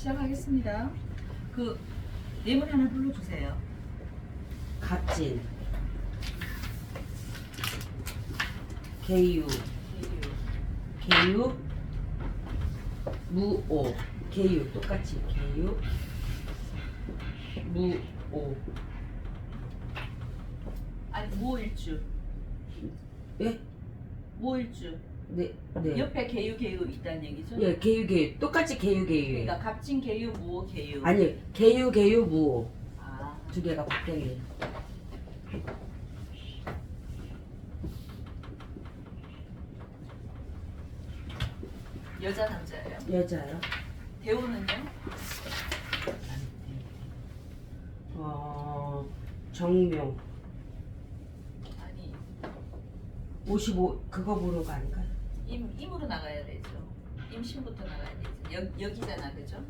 시작하겠습니다. 그 네모 하나 불러주세요. 갑진, 개유, 개유, 무오, 개유 똑같이 개유, 무오. 아니 무일주. 예? 무일주. 네, 네. 옆에 개유 있다는 얘기죠? 예, 개유 개유 똑같이 개유 개유. 그러니까 갑진 개유, 무오 개유. 아니 개유 개유 무오 아, 두 개가 바뀌네. 여자 남자예요. 여자요? 대우는요? 정묘 아니 55 그거 보는 거 아닌가? 임으로 나가야 되죠. 임신부터 나가야 되죠. 여기잖아, 그죠?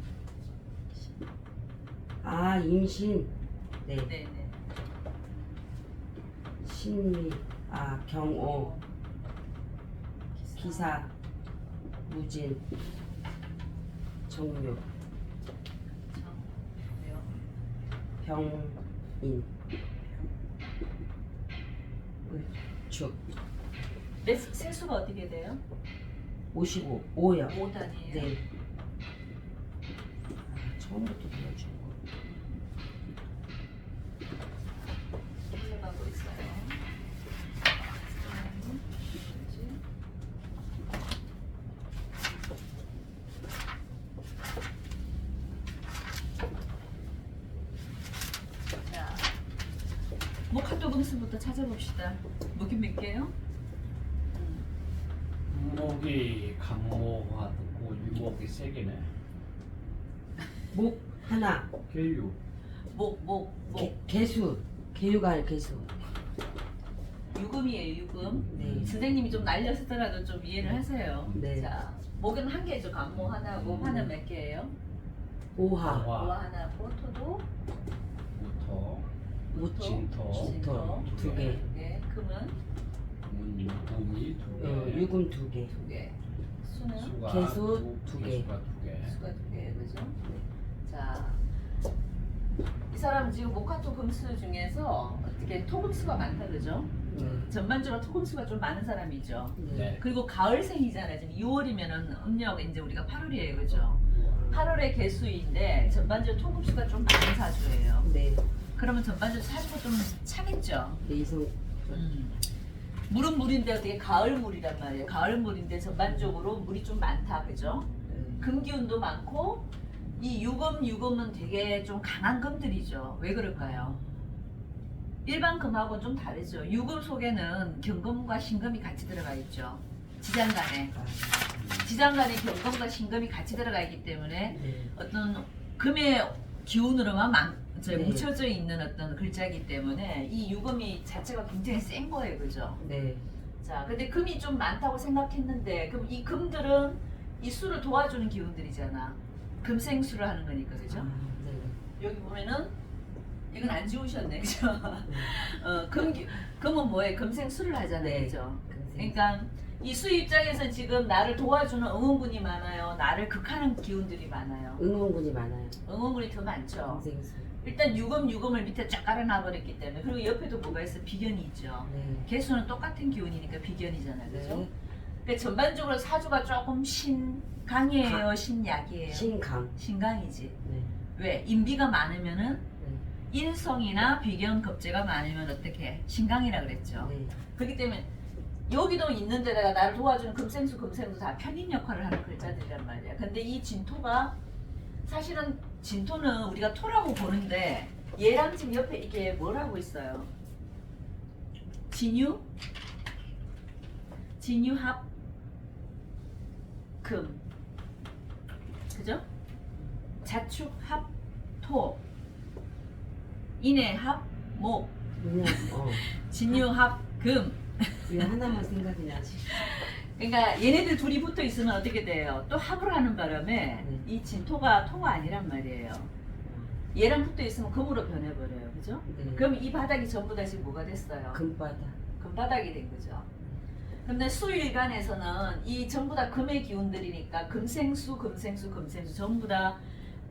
아 임신. 네. 네네. 신미. 아 경오. 기사. 무진. 정묘. 병인. 축. 세수가 어떻게 돼요? 55 5요. 5단이에요. 네. 아, 처음부터 보여준 거. 올라가고 있어요. 자, 목화도 금수부터 찾아봅시다. 목이 몇 개요? 목이 강모가 듣고 유목이 세 개네. 목 하나. 개유. 목. 개수. 개유가 아니라 개수. 유금이에요, 유금. 네. 선생님이 좀 날렸더라도 좀 이해를 하세요. 네. 자, 목은 한 개죠. 간모 하나고 화는 몇 개예요? 오하. 모 와. 하나고 토도 무터. 무토, 진토. 진토 두 개. 두 개. 금은 무미 두 개. 유금 두 개. 두 개. 수는 수가 개수 두 개. 개수가 두 개. 수가 두 개, 그죠? 자, 이 사람은 지금 목화토 금수 중에서 어떻게 토금수가 많다, 그죠? 전반적으로 토금수가 좀 많은 사람이죠. 네. 그리고 가을생이잖아요. 지금 6월이면은 음력 이제 우리가 8월이에요, 그죠? 8월의 개수인데 전반적으로 토금수가 좀 많은 사주예요. 네. 그러면 전반적으로 사주가 좀 차겠죠. 네, 이성. 물은 물인데 어떻게 가을물이란 말이에요. 가을물인데 전반적으로 물이 좀 많다, 그죠? 금기운도 많고 이 유금은 되게 좀 강한 금들이죠. 왜 그럴까요? 일반 금하고는 좀 다르죠. 유금 속에는 경금과 신금이 같이 들어가 있죠. 지장간에 경금과 신금이 같이 들어가 있기 때문에 네. 어떤 금의 기운으로만 네. 뭉쳐져 있는 어떤 글자이기 때문에 이 유금이 자체가 굉장히 센 거예요, 그죠? 네. 자, 근데 금이 좀 많다고 생각했는데 그럼 이 금들은 이 수를 도와주는 기운들이잖아. 금생수를 하는 거니까, 그죠? 아, 네. 여기 보면은 이건 안 지우셨네, 그죠? 금은 뭐예요? 금생수를 하잖아요, 네. 그죠? 금생. 그러니까 이 수 입장에서 지금 나를 도와주는 응원군이 많아요. 나를 극하는 기운들이 많아요. 응원군이 많아요. 응원군이 더 많죠. 금생수. 일단 유금을 밑에 쫙 깔아놔 버렸기 때문에 그리고 옆에도 뭐가 있어? 비견이 있죠. 네. 개수는 똑같은 기운이니까 비견이잖아요, 그죠? 네. 그러니까 전반적으로 사주가 조금 신강이에요, 강. 신약이에요. 신강. 신강이지. 네. 왜? 인비가 많으면은 네. 인성이나 비견 겁재가 많으면 어떻게? 신강이라 그랬죠. 네. 그렇기 때문에 여기도 있는 데다가 나를 도와주는 금생수 다 편인 역할을 하는 글자들이란 말이야. 근데 이 진토가 사실은 진토는 우리가 토라고 보는데 얘랑 지금 옆에 이게 뭐라고 있어요? 진유합 금, 그죠? 자축합 토, 인해합 목, 그냥 진유합 금. 이거 하나만 생각이 나지. 그러니까 얘네들 둘이 붙어 있으면 어떻게 돼요? 또 합을 하는 바람에 이 진토가 토가 아니란 말이에요. 얘랑 붙어 있으면 금으로 변해버려요, 그죠? 네. 그럼 이 바닥이 전부 다 지금 뭐가 됐어요? 금바다. 금바닥이 된 거죠. 근데 수일간에서는 이 전부 다 금의 기운들이니까 금생수 전부 다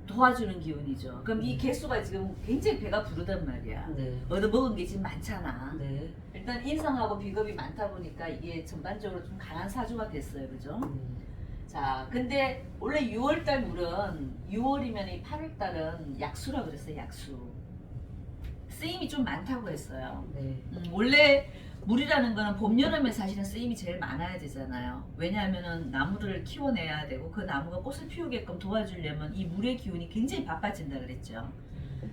도와주는 기운이죠. 그럼 이 개수가 지금 굉장히 배가 부르단 말이야. 네. 얻어먹은 게 지금 많잖아. 네. 일단 인성하고 비겁이 많다 보니까 이게 전반적으로 좀 강한 사주가 됐어요. 그죠? 자, 근데 원래 6월달 물은 6월이면 이 8월달은 약수라 그랬어요. 약수. 쓰임이 좀 많다고 했어요. 네. 원래 물이라는 거는 봄, 여름에 사실은 쓰임이 제일 많아야 되잖아요. 왜냐하면은 나무들을 키워내야 되고 그 나무가 꽃을 피우게끔 도와주려면 이 물의 기운이 굉장히 바빠진다 그랬죠.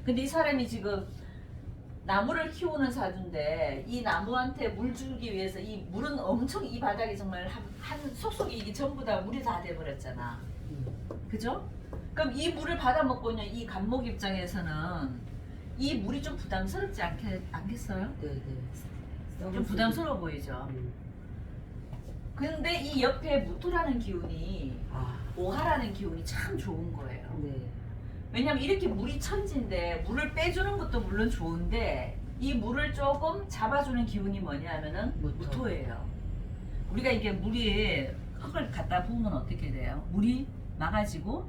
근데 이 사람이 지금 나무를 키우는 사주인데 이 나무한테 물 주기 위해서 이 물은 엄청 이 바닥에 정말 한 속속이 이게 전부 다 물이 다 돼버렸잖아. 그죠? 그럼 이 물을 받아먹고 있는 이 간목 입장에서는 이 물이 좀 부담스럽지 않겠어요? 네. 네. 좀 부담스러워 보이죠? 근데 이 옆에 무토라는 기운이 아. 오하라는 기운이 참 좋은 거예요. 네. 왜냐면 이렇게 물이 천지인데 물을 빼주는 것도 물론 좋은데 이 물을 조금 잡아주는 기운이 뭐냐면은 무토. 무토예요. 우리가 이게 물이 흙을 갖다 부으면 어떻게 돼요? 물이 막아지고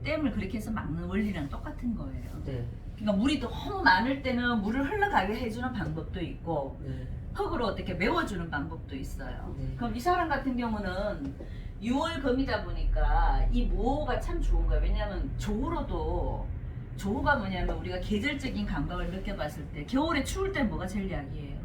댐을 그렇게 해서 막는 원리랑 똑같은 거예요. 네. 그러니까 물이 너무 많을 때는 물을 흘러가게 해주는 방법도 있고 네. 흙으로 어떻게 메워주는 방법도 있어요. 네. 그럼 이 사람 같은 경우는 6월 금이다 보니까 이 모호가 참 좋은 거예요. 왜냐하면 조우로도 조우가 뭐냐면 우리가 계절적인 감각을 느껴봤을 때 겨울에 추울 때 뭐가 제일 약이에요?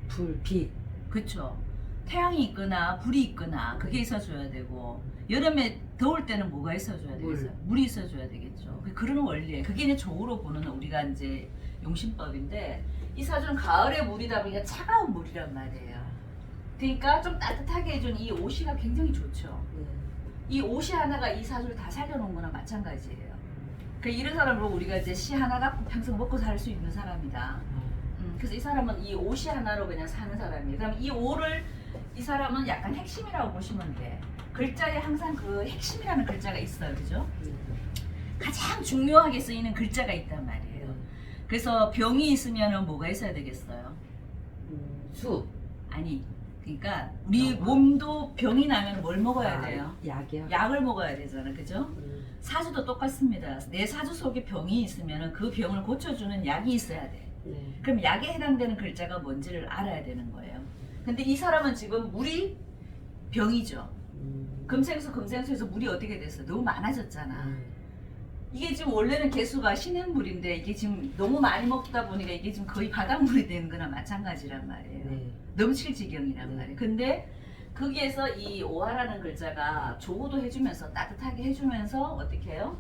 불, 빛. 그렇죠. 태양이 있거나 불이 있거나 그게 있어줘야 되고 여름에 더울 때는 뭐가 있어줘야 되겠어요? 물이 있어줘야 되겠죠. 그런 원리예요. 그게 이제 조우로 보는 우리가 이제 용신법인데 이 사주는 가을에 물이다 보니까 차가운 물이란 말이에요. 그러니까 좀 따뜻하게 해준 이 옷이가 굉장히 좋죠. 네. 이 옷이 하나가 이 사주를 다 살려놓은 거나 마찬가지예요. 그 이런 사람으로 우리가 이제 시 하나 갖고 평생 먹고 살 수 있는 사람이다. 그래서 이 사람은 이 옷이 하나로 그냥 사는 사람이에요. 그럼 이 옷을 이 사람은 약간 핵심이라고 보시면 돼. 글자에 항상 그 핵심이라는 글자가 있어요, 그죠? 가장 중요하게 쓰이는 글자가 있단 말이에요. 그래서 병이 있으면 뭐가 있어야 되겠어요? 수. 아니, 그러니까 우리 몸도 병이 나면 뭘 먹어야 아, 돼요? 약이요? 약을 먹어야 되잖아, 그죠? 사주도 똑같습니다. 내 사주 속에 병이 있으면 그 병을 고쳐주는 약이 있어야 돼. 네. 그럼 약에 해당되는 글자가 뭔지를 알아야 되는 거예요. 근데 이 사람은 지금 물이 병이죠. 금생수에서 물이 어떻게 됐어? 너무 많아졌잖아. 이게 지금 원래는 개수가 신행물인데 이게 지금 너무 많이 먹다 보니까 이게 지금 거의 바닷물이 되는 거나 마찬가지란 말이에요. 네. 넘칠 지경이란 네. 말이에요. 근데 거기에서 이 오하라는 글자가 조우도 해주면서 따뜻하게 해주면서 어떻게 해요?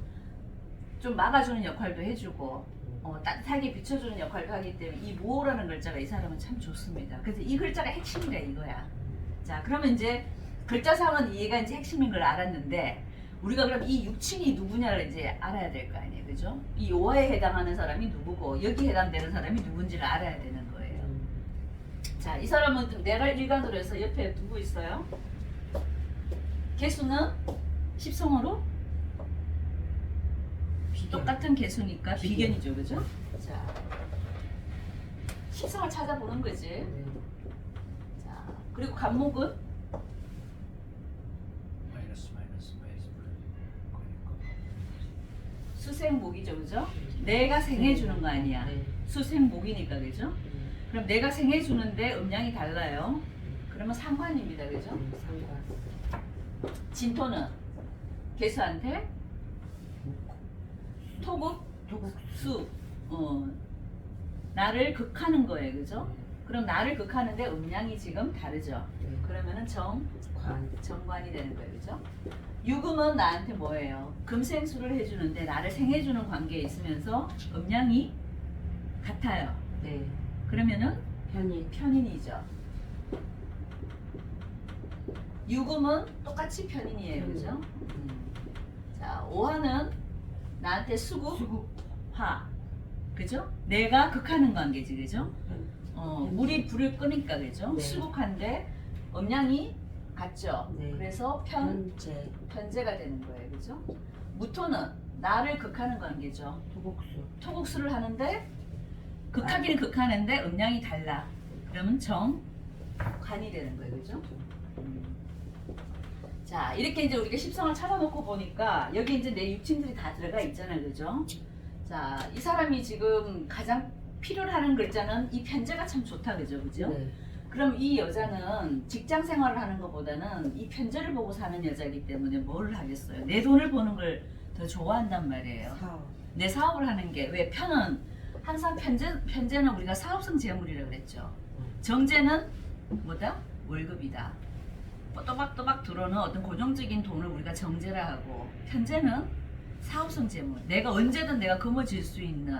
좀 막아주는 역할도 해주고 따뜻하게 비춰주는 역할도 하기 때문에 이 무호라는 글자가 이 사람은 참 좋습니다. 그래서 이 글자가 핵심이다 이거야. 자, 그러면 이제 글자상은 얘가 이제 핵심인 걸 알았는데 우리가 그럼 이 6층이 누구냐를 이제 알아야 될 거 아니에요, 그죠? 이 오하에 해당하는 사람이 누구고 여기 해당되는 사람이 누군지를 알아야 되는 거예요. 자, 이 사람은 좀 내가 일간으로 해서 옆에 누구 있어요? 개수는 십성으로 똑같은 개수니까 비견이죠, 그죠? 자, 십성을 찾아보는 거지. 네. 자, 그리고 간목은 마이너스 그러니까 수생목이죠, 그죠? 내가 생해주는 거 아니야. 네. 수생목이니까, 그죠? 그럼 내가 생해주는데 음양이 달라요. 그러면 상관입니다, 그죠? 상관. 진토는 개수한테 토국수 나를 극하는 거예요, 그죠? 그럼 나를 극하는데 음양이 지금 다르죠. 네. 그러면은 관. 정관이 되는 거예요, 그죠? 유금은 나한테 뭐예요? 금생수를 해주는데 나를 생해주는 관계에 있으면서 음양이 같아요. 네. 그러면은 편인. 편인이죠. 유금은 똑같이 편인이에요, 그죠? 자, 오화는 나한테 수국화, 그죠? 내가 극하는 관계지, 그죠? 물이 불을 끄니까, 그죠? 네. 수국한데 음양이 같죠? 네. 그래서 편제. 편제가 되는 거예요, 그죠? 무토는 나를 극하는 관계죠. 토국수. 토국수를 하는데 극하기는 극하는데 음양이 달라. 그러면 정관이 되는 거예요, 그죠? 자, 자, 이렇게 이제 우리가 십성을 찾아놓고 보니까 여기 이제 내 육친들이 다 들어가 있잖아요. 그죠? 자, 이 사람이 지금 가장 필요로 하는 글자는 이 편제가 참 좋다. 그죠? 그죠? 네. 그럼 이 여자는 직장 생활을 하는 것보다는 이 편제를 보고 사는 여자이기 때문에 뭘 하겠어요? 내 돈을 버는 걸 더 좋아한단 말이에요. 사업. 내 사업을 하는 게 왜 편은 항상 편제는 우리가 사업성 재물이라고 그랬죠. 정제는 뭐다? 월급이다. 또박또박 들어오는 어떤 고정적인 돈을 우리가 정제라 하고 편제는 사업성 재물. 내가 언제든 내가 거머쥘 수 있는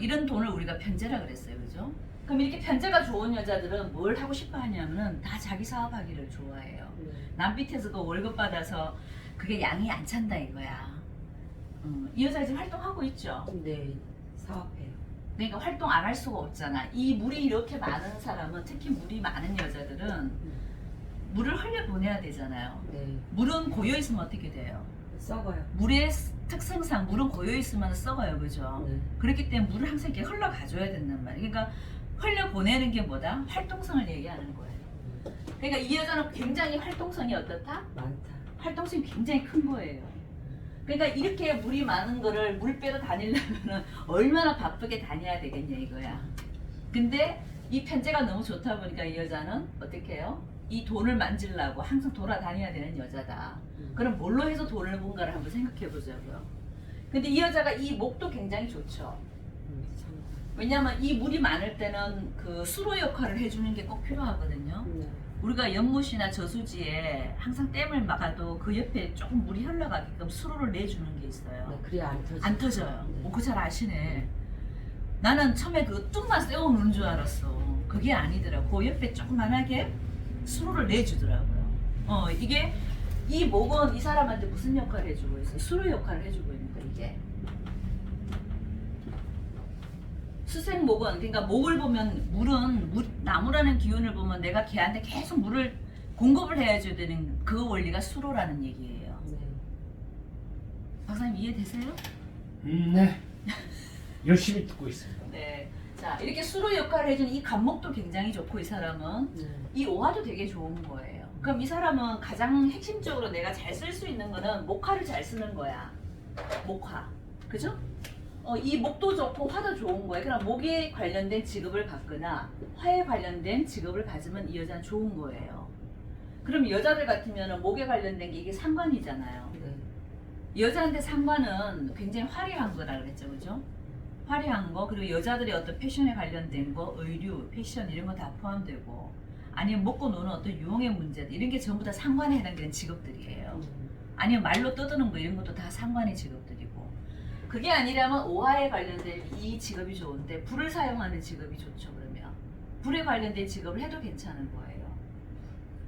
이런 돈을 우리가 편제라 그랬어요. 그죠? 그럼 이렇게 편제가 좋은 여자들은 뭘 하고 싶어 하냐면은 다 자기 사업하기를 좋아해요. 네. 남 밑에서도 월급 받아서 그게 양이 안 찬다 이거야. 이 여자 지금 활동하고 있죠. 네. 사업해요. 그러니까 활동 안 할 수가 없잖아. 이 물이 이렇게 많은 사람은 특히 물이 많은 여자들은 물을 흘려 보내야 되잖아요. 네. 물은 고여 있으면 어떻게 돼요? 썩어요. 물의 특성상 물은 고여 있으면 썩어요, 그죠? 네. 그렇기 때문에 물을 항상 이렇게 흘러 가줘야 된단 말이에요. 그러니까 흘려 보내는 게 뭐다? 활동성을 얘기하는 거예요. 그러니까 이 여자는 굉장히 활동성이 어떻다? 많다. 활동성이 굉장히 큰 거예요. 그러니까 이렇게 물이 많은 거를 물 빼러 다니려면 얼마나 바쁘게 다녀야 되겠냐 이거야. 근데 이 편제가 너무 좋다 보니까 이 여자는 어떻게 해요? 이 돈을 만지려고 항상 돌아다녀야 되는 여자다. 그럼 뭘로 해서 돈을 번가를 한번 생각해 보자고요. 근데 이 여자가 이 목도 굉장히 좋죠. 참. 왜냐면 이 물이 많을 때는 그 수로 역할을 해주는 게 꼭 필요하거든요. 네. 우리가 연못이나 저수지에 항상 댐을 막아도 그 옆에 조금 물이 흘러가게끔 수로를 내주는 게 있어요. 네. 그래야 안 터져. 안 터져요. 네. 그거 잘 아시네. 나는 처음에 그 뚝만 세워놓는 줄 알았어. 그게 아니더라고. 그 옆에 조그만하게 수로를 내주더라고요. 이게 이 목은 이 사람한테 무슨 역할을 해주고 있어요? 수로 역할을 해주고 있는 거예요, 이게. 수생목은 그러니까 목을 보면 물은 나무라는 기운을 보면 내가 걔한테 계속 물을 공급을 해줘야 되는 그 원리가 수로라는 얘기예요. 네. 박사님 이해되세요? 네. 열심히 듣고 있습니다. 네. 자 이렇게 수로 역할을 해주는 이 간목도 굉장히 좋고 이 사람은 네. 이 오화도 되게 좋은 거예요. 그럼 이 사람은 가장 핵심적으로 내가 잘 쓸 수 있는 거는 목화를 잘 쓰는 거야. 목화. 그죠? 이 목도 좋고 화도 좋은 거예요. 그럼 목에 관련된 직업을 갖거나 화에 관련된 직업을 가지면 이 여자는 좋은 거예요. 그럼 여자들 같으면 목에 관련된 게 이게 상관이잖아요. 네. 여자한테 상관은 굉장히 화려한 거라 그랬죠. 그죠? 화려한 거, 그리고 여자들의 어떤 패션에 관련된 거, 의류, 패션 이런 거 다 포함되고 아니면 먹고 노는 어떤 유흥의 문제들 이런 게 전부 다 상관에 해당되는 직업들이에요. 아니면 말로 떠드는 거 이런 것도 다 상관의 직업들이고 그게 아니라면 오화에 관련된 이 직업이 좋은데 불을 사용하는 직업이 좋죠. 그러면 불에 관련된 직업을 해도 괜찮은 거예요.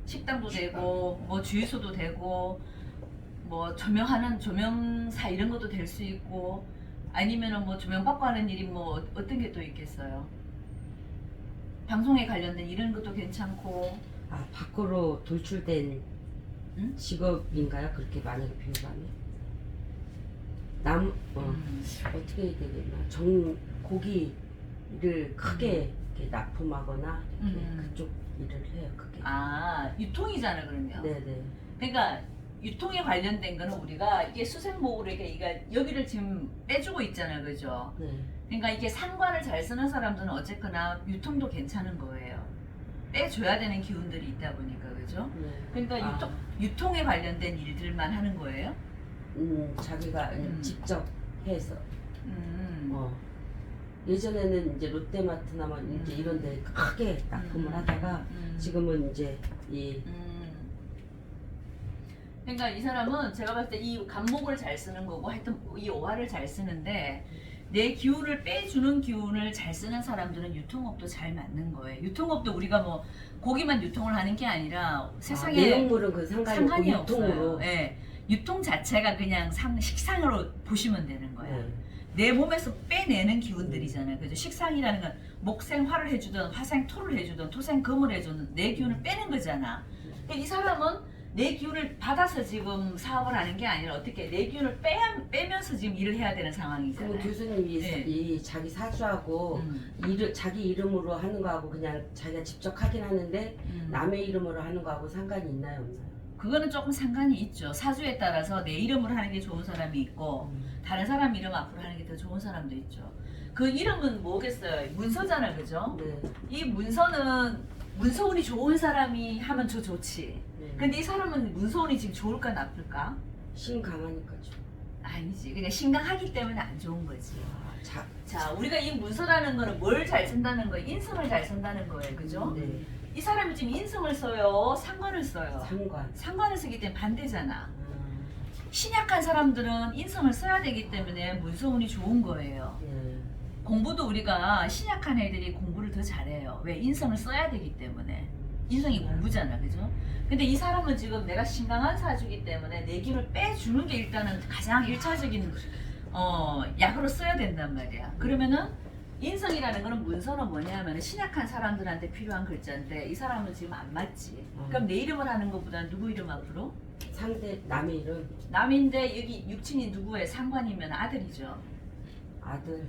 식당도 되고 뭐 주유소도 되고 뭐 조명하는 조명사 이런 것도 될 수 있고 아니면은 뭐 조명 받고 하는 일이 뭐 어떤 게 또 있겠어요. 방송에 관련된 이런 것도 괜찮고 아, 밖으로 돌출된 응? 직업인가요? 그렇게 만약에 비유하면? 어떻게 해야 되겠나? 고기를 크게 이렇게 납품하거나 이렇게 그쪽 일을 해요. 그게. 유통이잖아 그러면. 네네. 그러니까 유통에 관련된 거는 우리가 이게 수생목으로 이게 여기를 지금 빼주고 있잖아요, 그죠? 네. 그러니까 이게 상관을 잘 쓰는 사람들은 어쨌거나 유통도 괜찮은 거예요. 빼줘야 되는 기운들이 있다 보니까, 그죠? 네. 그러니까 유통에 관련된 일들만 하는 거예요. 자기가 직접 해서. 음. 예전에는 이제 롯데마트나 뭐 이제 이런 데 크게 납품을 하다가 지금은 이제 이 그러니까 이 사람은 제가 봤을 때 이 간목을 잘 쓰는 거고 하여튼 이 오화를 잘 쓰는데 내 기운을 빼주는 기운을 잘 쓰는 사람들은 유통업도 잘 맞는 거예요. 유통업도 우리가 뭐 고기만 유통을 하는 게 아니라 세상에 내용물은 그 상관이 없고 유통으로. 없어요. 예. 유통 자체가 그냥 식상으로 보시면 되는 거예요. 네. 내 몸에서 빼내는 기운들이잖아요. 그죠? 식상이라는 건 목생 화를 해주든 화생 토를 해주든 토생 금을 해주든 내 기운을 빼는 거잖아. 그러니까 이 사람은 내 기운을 받아서 지금 사업을 하는 게 아니라 어떻게 내 기운을 빼면서 지금 일을 해야 되는 상황이잖아요. 그럼 교수님이 네. 이 자기 사주하고 자기 이름으로 하는 거하고 그냥 자기가 직접 하긴 하는데 남의 이름으로 하는 거하고 상관이 있나요 없나요? 그거는 조금 상관이 있죠. 사주에 따라서 내 이름으로 하는 게 좋은 사람이 있고 다른 사람 이름 앞으로 하는 게 더 좋은 사람도 있죠. 그 이름은 뭐겠어요? 문서잖아, 그죠? 네. 이 문서는 문서운이 좋은 사람이 하면 좋지. 네. 근데 이 사람은 문서운이 지금 좋을까 나쁠까? 신 강하니까 좀. 아니지. 그냥 신강하기 때문에 안 좋은 거지. 자, 자, 우리가 이 문서라는 거는 뭘 잘 쓴다는 거예요? 인성을 잘 쓴다는 거예요. 그죠? 네. 이 사람이 지금 인성을 써요? 상관을 써요? 상관. 상관을 쓰기 때문에 반대잖아. 아, 신약한 사람들은 인성을 써야 되기 때문에 문서운이 좋은 거예요. 네. 공부도 우리가 신약한 애들이 공부를 더 잘해요. 왜? 인성을 써야 되기 때문에. 인성이 공부잖아, 그죠? 근데 이 사람은 지금 내가 신강한 사주기 때문에 내 기운을 빼주는 게 일단은 가장 1차적인 약으로 써야 된단 말이야. 그러면은 인성이라는 거는 문서는 뭐냐면 신약한 사람들한테 필요한 글자인데 이 사람은 지금 안 맞지. 그럼 내 이름을 하는 것보다 누구 이름 앞으로? 상대 남의 이름 남인데 여기 육친이 누구의 상관이면 아들이죠. 아들.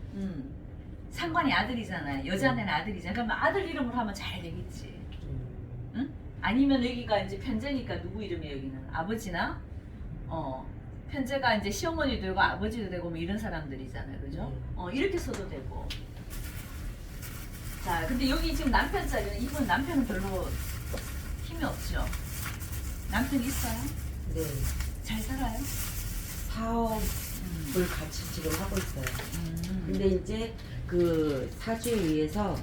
상관이 아들이잖아요. 여자한테는 아들이잖아. 그러면 아들 이름으로 하면 잘 되겠지. 아니면 여기가 이제 편제니까 누구 이름이 여기는 아버지나 편제가 이제 시어머니도 되고 아버지도 되고 뭐 이런 사람들이잖아요, 그죠? 이렇게 써도 되고. 자, 근데 여기 지금 남편 자리는 이분 남편은 별로 힘이 없죠. 남편 있어요? 네. 잘 살아요? 사업을 같이 지금 하고 있어요. 근데 이제 그 사주에 의해서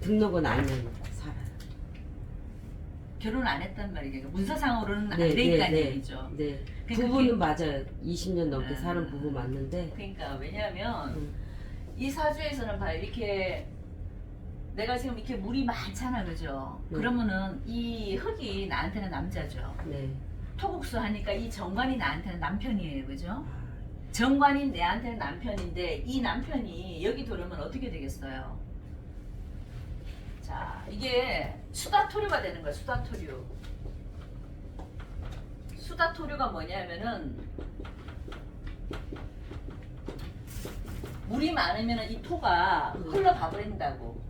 등록은 안 해놓고 살아요. 결혼 안 했단 말이에요. 문서상으로는 안 네, 되니까 네, 얘기죠. 네. 그러니까 부부는 맞아요. 20년 넘게 아. 사는 부부 맞는데. 그러니까 왜냐하면 음, 이 사주에서는 봐요. 이렇게 내가 지금 이렇게 물이 많잖아, 그죠? 그러면은 이 흙이 나한테는 남자죠. 네. 토국수 하니까 이 정관이 나한테는 남편이에요, 그죠? 아, 정관이 내한테는 남편인데 이 남편이 여기 들어오면 어떻게 되겠어요? 자, 이게 수다토류가 되는 거야, 수다토류. 수다토류가 뭐냐면은 물이 많으면 이 토가 흘러가 버린다고.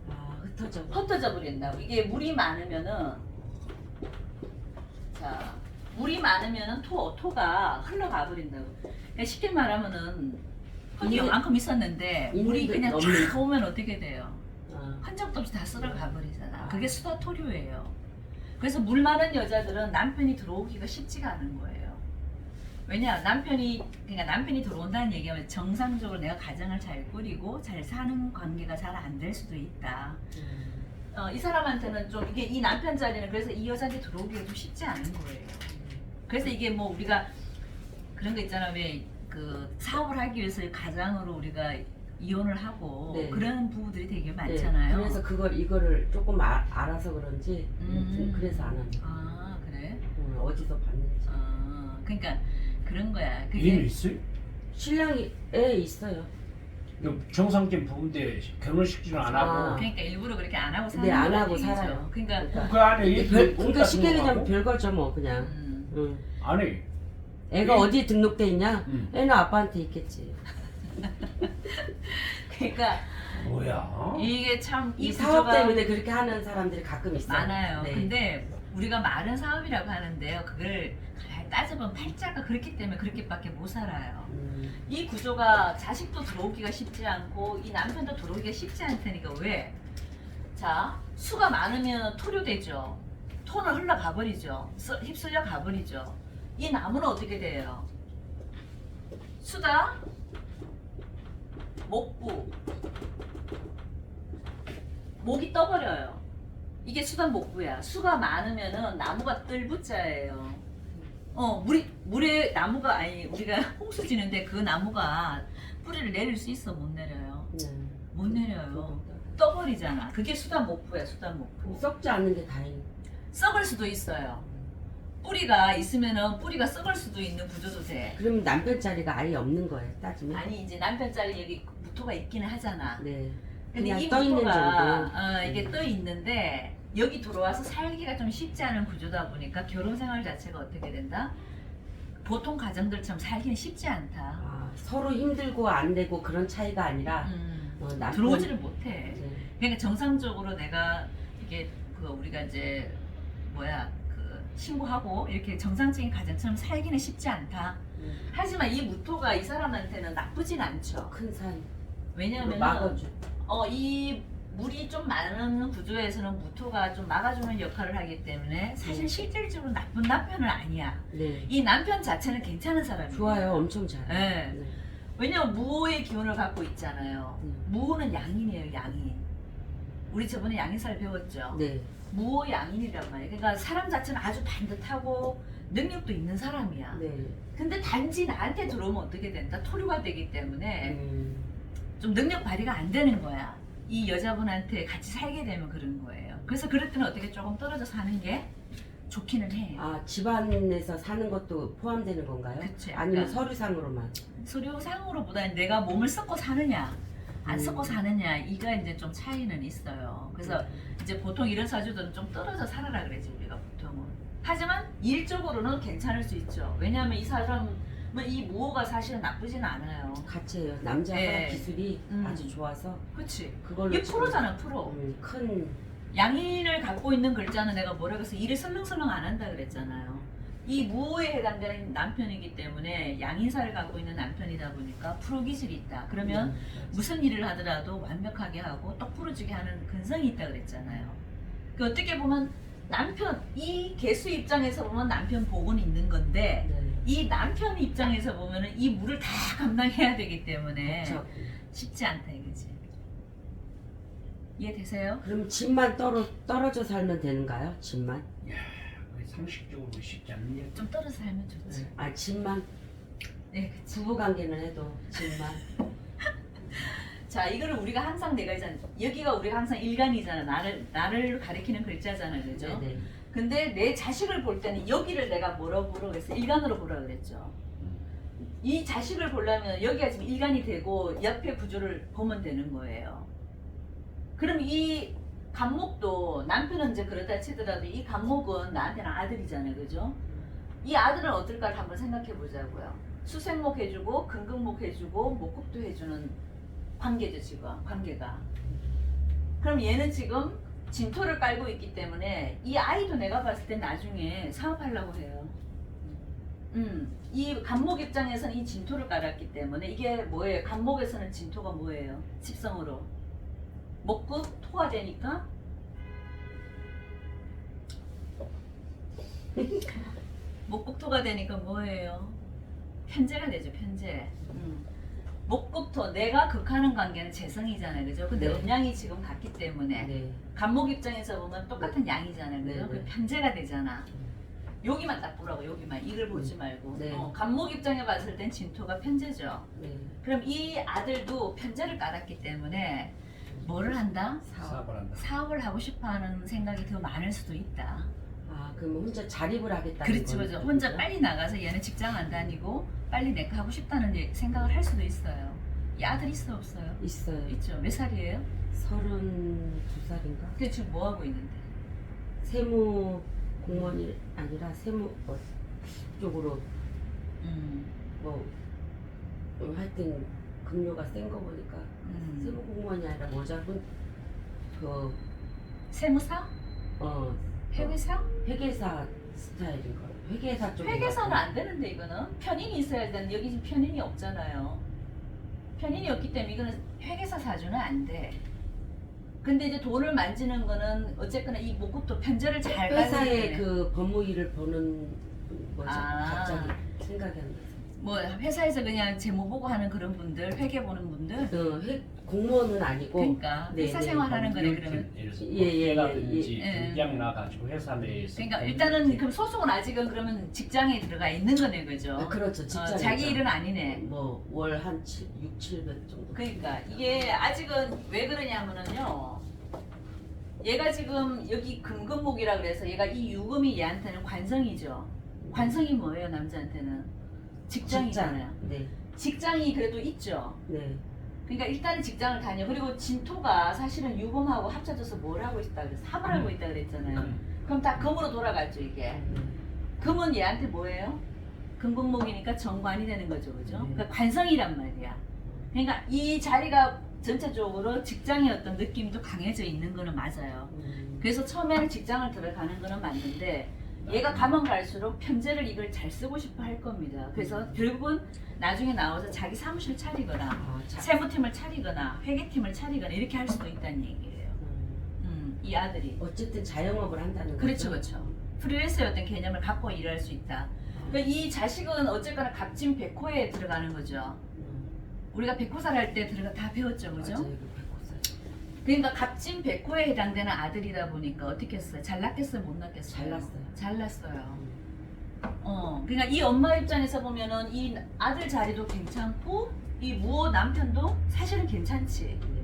흩어져 버린다고. 이게 물이 많으면은 자, 물이 많으면은 토가 흘러가 버린다고. 그러니까 쉽게 말하면은 흙이 있는- 요만큼 있었는데 물이 있는데 그냥 없는- 쫙 오면 어떻게 돼요? 아, 흔적도 없이 다 쓸어가 버리잖아. 아. 그게 수다토류예요. 그래서 물 많은 여자들은 남편이 들어오기가 쉽지가 않은 거예요. 왜냐, 그러니까 남편이 들어온다는 얘기하면 정상적으로 내가 가정을 잘 꾸리고 잘 사는 관계가 잘 안 될 수도 있다. 이 사람한테는 좀 이게 이 남편 자리는 그래서 이 여자한테 들어오기가 좀 쉽지 않은 거예요. 그래서 이게 뭐 우리가 그런 거 있잖아. 왜 그 사업을 하기 위해서 가장으로 우리가 이혼을 하고 네. 그런 부부들이 되게 네. 많잖아요. 그래서 이거를 조금 알아서 그런지 그래서 안 합니다. 아, 그래? 어디서 봤는지. 그러니까 그런 거야. 이름 그게 있어요? 신랑이 애 있어요. 정상적인 부부인데 결혼식지는 안 하고 아. 그러니까 일부러 그렇게 안 하고 사는 네, 안 거란 하고 얘기죠. 살아요. 그러니까 그 안에 이게 그러니까 쉽게 얘기하면 별거죠 뭐 그냥. 응. 아니 애가 예. 어디에 등록돼 있냐? 응. 애는 아빠한테 있겠지. 그러니까 뭐야? 이게 참 이 이 사업 구조가 때문에 그렇게 하는 사람들이 가끔 있어요. 많아요. 네. 근데 우리가 말은 사업이라고 하는데요. 그걸 잘 따져보면 팔자가 그렇기 때문에 그렇게밖에 못 살아요. 이 구조가 자식도 들어오기가 쉽지 않고 이 남편도 들어오기가 쉽지 않다니까. 왜? 자, 수가 많으면 토류되죠. 토는 흘러가 버리죠. 휩쓸려 가버리죠. 이 나무는 어떻게 돼요? 수다, 목부, 목이 떠버려요. 이게 수다 목부야. 수가 많으면은 나무가 뜰부자예요. 물에 나무가 아니 우리가 홍수 지는데 그 나무가 뿌리를 내릴 수 있어? 못 내려요. 못 내려요. 떠버리잖아. 그게 수다 목부야, 수다 목부. 썩지 않는 게 다행. 썩을 수도 있어요. 뿌리가 있으면은 뿌리가 썩을 수도 있는 구조도 돼. 그러면 남편 자리가 아예 없는 거예요, 따지면. 아니 이제 남편 자리 여기 무토가 있기는 하잖아. 네. 근데 그냥 이 떠 있는 무토가 정도. 이게 떠 있는데 여기 들어와서 살기가 좀 쉽지 않은 구조다 보니까 결혼 생활 자체가 어떻게 된다? 보통 가정들처럼 살기는 쉽지 않다. 아, 서로 힘들고 안 되고 그런 차이가 아니라 남편- 들어오지를 못해. 네. 그러니까 정상적으로 내가 이게 우리가 이제 그 신고하고 이렇게 정상적인 가정처럼 살기는 쉽지 않다. 하지만 이 무토가 이 사람한테는 나쁘진 않죠. 큰 산. 왜냐하면 막아주. 이 물이 좀 많은 구조에서는 무토가 좀 막아주는 역할을 하기 때문에 사실 실질적으로 나쁜 남편은 아니야. 네. 이 남편 자체는 괜찮은 사람이에요. 좋아요. 엄청 잘해. 네. 네. 왜냐면 무호의 기운을 갖고 있잖아요. 무호는 양인이에요, 양인. 우리 저번에 양인사를 배웠죠. 네. 무호 양인이란 말이에요. 그러니까 사람 자체는 아주 반듯하고 능력도 있는 사람이야. 네. 근데 단지 나한테 들어오면 어떻게 된다? 토류가 되기 때문에 음. 좀 능력 발휘가 안 되는 거야. 이 여자분한테 같이 살게 되면 그런 거예요. 그래서 그럴 때는 어떻게 조금 떨어져 사는 게 좋기는 해요. 아, 집안에서 사는 것도 포함되는 건가요? 그치, 아니면 약간. 서류상으로만? 수료상으로보다는 내가 몸을 썩고 사느냐 안 음. 썩고 사느냐 이가 이제 좀 차이는 있어요. 그래서 이제 보통 이런 사주들은 좀 떨어져 살아라 그러지 우리가 보통은. 하지만 일적으로는 괜찮을 수 있죠. 왜냐하면 이 사람은 이 무호가 사실은 나쁘진 않아요. 같이 해요. 남자가 네. 기술이 음. 아주 좋아서 그렇지. 그걸로 이게 프로잖아 프로. 큰 양인을 갖고 있는 글자는 내가 뭐라 그래서 일을 설렁설렁 안 한다 그랬잖아요. 이 무호에 해당되는 남편이기 때문에 양인사를 갖고 있는 남편이다 보니까 프로 기질이 있다. 그러면 무슨 일을 하더라도 완벽하게 하고 똑부러지게 하는 근성이 있다 그랬잖아요. 그 어떻게 보면 남편 이 개수 입장에서 보면 남편 복은 있는 건데 네. 이 남편 입장에서 보면은 이 물을 다 감당해야 되기 때문에 그렇죠. 쉽지 않다 이거지. 이해되세요? 그럼 집만 떨어져 살면 되는가요? 집만? 거의 상식적으로 쉽지 않은 일. 좀 떨어져 살면 좋지. 아, 집만? 네, 그치. 부부관계는 해도 집만? 자, 이거를 우리가 항상 내가 있잖아. 여기가 우리가 항상 일간이잖아. 나를 가리키는 글자잖아, 그죠? 네네. 근데 내 자식을 볼 때는 여기를 내가 뭐라고 보라 그랬어? 일간으로 보라 그랬죠. 이 자식을 보려면 여기가 지금 일간이 되고 옆에 구조를 보면 되는 거예요. 그럼 이 간목도 남편은 이제 그렇다 치더라도 이 간목은 나한테는 아들이잖아요, 그죠? 이 아들은 어떨까를 한번 생각해 보자고요. 수생목 해주고 금극목 해주고 목국도 해주는 관계죠, 지금 관계가. 그럼 얘는 지금 진토를 깔고 있기 때문에 이 아이도 내가 봤을 때 나중에 사업하려고 해요. 이 간목 입장에서는 이 진토를 깔았기 때문에 이게 뭐예요? 간목에서는 진토가 뭐예요? 집성으로 목국 토가 되니까 목국토가 되니까 뭐예요? 편재가 되죠, 편재. 목국토, 내가 극하는 관계는 재성이잖아요, 그죠? 근데 네. 음양이 지금 같기 때문에 네. 간목 입장에서 보면 똑같은 양이잖아요, 그죠? 네, 네. 그 편재가 되잖아. 여기만 딱 보라고, 여기만 이를 보지 말고. 네. 간목 입장에 봤을 땐 진토가 편재죠. 네. 그럼 이 아들도 편재를 깔았기 때문에 뭐를 한다? 사업을 한다. 사업을 하고 싶어하는 생각이 더 많을 수도 있다. 아, 그럼 혼자 자립을 하겠다는 그렇지, 거죠? 맞아. 혼자 빨리 나가서 얘는 직장 안 다니고 빨리 내가 하고 싶다는 생각을 할 수도 있어요. 이 아들 있어 없어요? 있어요. 있죠. 몇 살이에요? 32살인가? 그 지금 뭐 하고 있는데? 세무 공무원이 아니라 세무 쪽으로 뭐 하여튼 급료가 센 거 보니까 세무 공무원이 아니라 모자군 세무사? 회계사? 회계사 스타일인 거. 회계사 쪽. 회계사는 안 되는데 이거는 편인이 있어야 되는데 여기 지금 편인이 없잖아요. 편인이 없기 때문에 이거는 회계사 사주는 안 돼. 근데 이제 돈을 만지는 거는 어쨌거나 이 목국도 편제를 잘 회사에 가지고 그 법무일을 보는 뭐죠? 아. 갑자기 생각이 안 나서. 뭐 회사에서 그냥 재무 보고 하는 그런 분들, 회계 보는 분들. 공무원은 아니고. 그러니까 네, 회사 네. 생활하는 거네 그러면. 예를 들어서 예, 예, 회라든지 예. 분량 나가지고 회사 내에서. 그러니까 일단은 그럼 소속은 아직은 그러면 직장에 들어가 있는 거네 그죠? 그렇죠. 직장. 자기 일은 아니네. 뭐월 한 6, 700 정도. 그러니까 이게 아직은 왜 그러냐면은요. 얘가 지금 여기 금금목이라 그래서 얘가 이 유금이 얘한테는 관성이죠. 관성이 뭐예요 남자한테는? 직장이잖아요. 네. 직장이 그래도 있죠. 네. 그러니까 일단은 직장을 다녀. 그리고 진토가 사실은 유금하고 합쳐져서 뭘 하고 있다 그래서 합을 하고 있다 그랬잖아요. 그럼 다 금으로 돌아갔죠 이게. 금은 얘한테 뭐예요? 금금목이니까 정관이 되는 거죠, 그죠? 그러니까 관성이란 말이야. 그러니까 이 자리가 전체적으로 직장의 어떤 느낌도 강해져 있는 거는 맞아요. 그래서 처음에는 직장을 들어가는 거는 맞는데 얘가 가면 갈수록 편제를 이걸 잘 쓰고 싶어 할 겁니다. 그래서 결국은 나중에 나와서 자기 사무실 차리거나 아, 세무팀을 차리거나 회계팀을 차리거나 이렇게 할 수도 있다는 얘기예요. 이 아들이. 어쨌든 자영업을 한다는 그렇죠, 거죠. 그렇죠. 프리랜서의 어떤 개념을 갖고 일할 수 있다. 그러니까 이 자식은 어쨌거나 갑진 백호에 들어가는 거죠. 우리가 백호살 할 때 들어가 다 배웠죠, 그죠? 맞아요, 그 백호살. 그러니까 갑진 백호에 해당되는 아들이다 보니까 어떻게 했어요? 잘 낳겠어요, 못 낳겠어요? 잘났어요. 잘 낳았어요. 그러니까 이 엄마 입장에서 보면은 이 아들 자리도 괜찮고 이 무호 남편도 사실은 괜찮지. 네.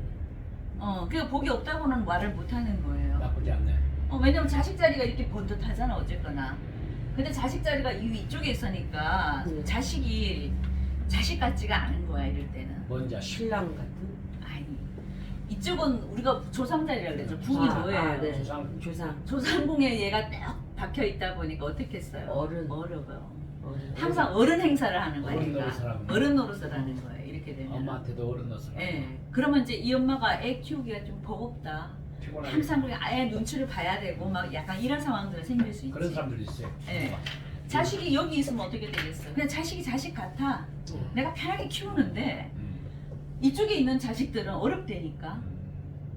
그러니까 복이 없다고는 말을 못 하는 거예요. 나쁘지 않네. 왜냐면 자식 자리가 이렇게 번듯하잖아 어쨌거나. 근데 자식 자리가 이 위쪽에 있으니까 네. 자식이 자식 같지가 않은 거야 이럴 때는. 뭔 자식? 신랑 같은. 아니 이쪽은 우리가 조상 자리라 그러죠. 궁이 뭐예요? 네. 조상. 조상. 조상궁에 얘가 딱 박혀 있다 보니까 어떻게 했어요? 어른. 어려워요. 어른. 항상 어른 행사를 하는 어른 거니까. 노릇을 하는 어른 노릇을 하는 거예요. 이렇게 되면. 엄마한테도 어른 넣어서. 예. 그러면 이제 이 엄마가 애 키우기가 좀 버겁다. 피곤하게. 항상 그 아예 눈치를 봐야 되고 막 약간 이런 상황들이 생길 수 있지. 그런 사람들이 있어요. 예. 자식이 여기 있으면 어떻게 되겠어? 그냥 자식이 자식 같아. 내가 편하게 키우는데 이쪽에 있는 자식들은 어렵다니까.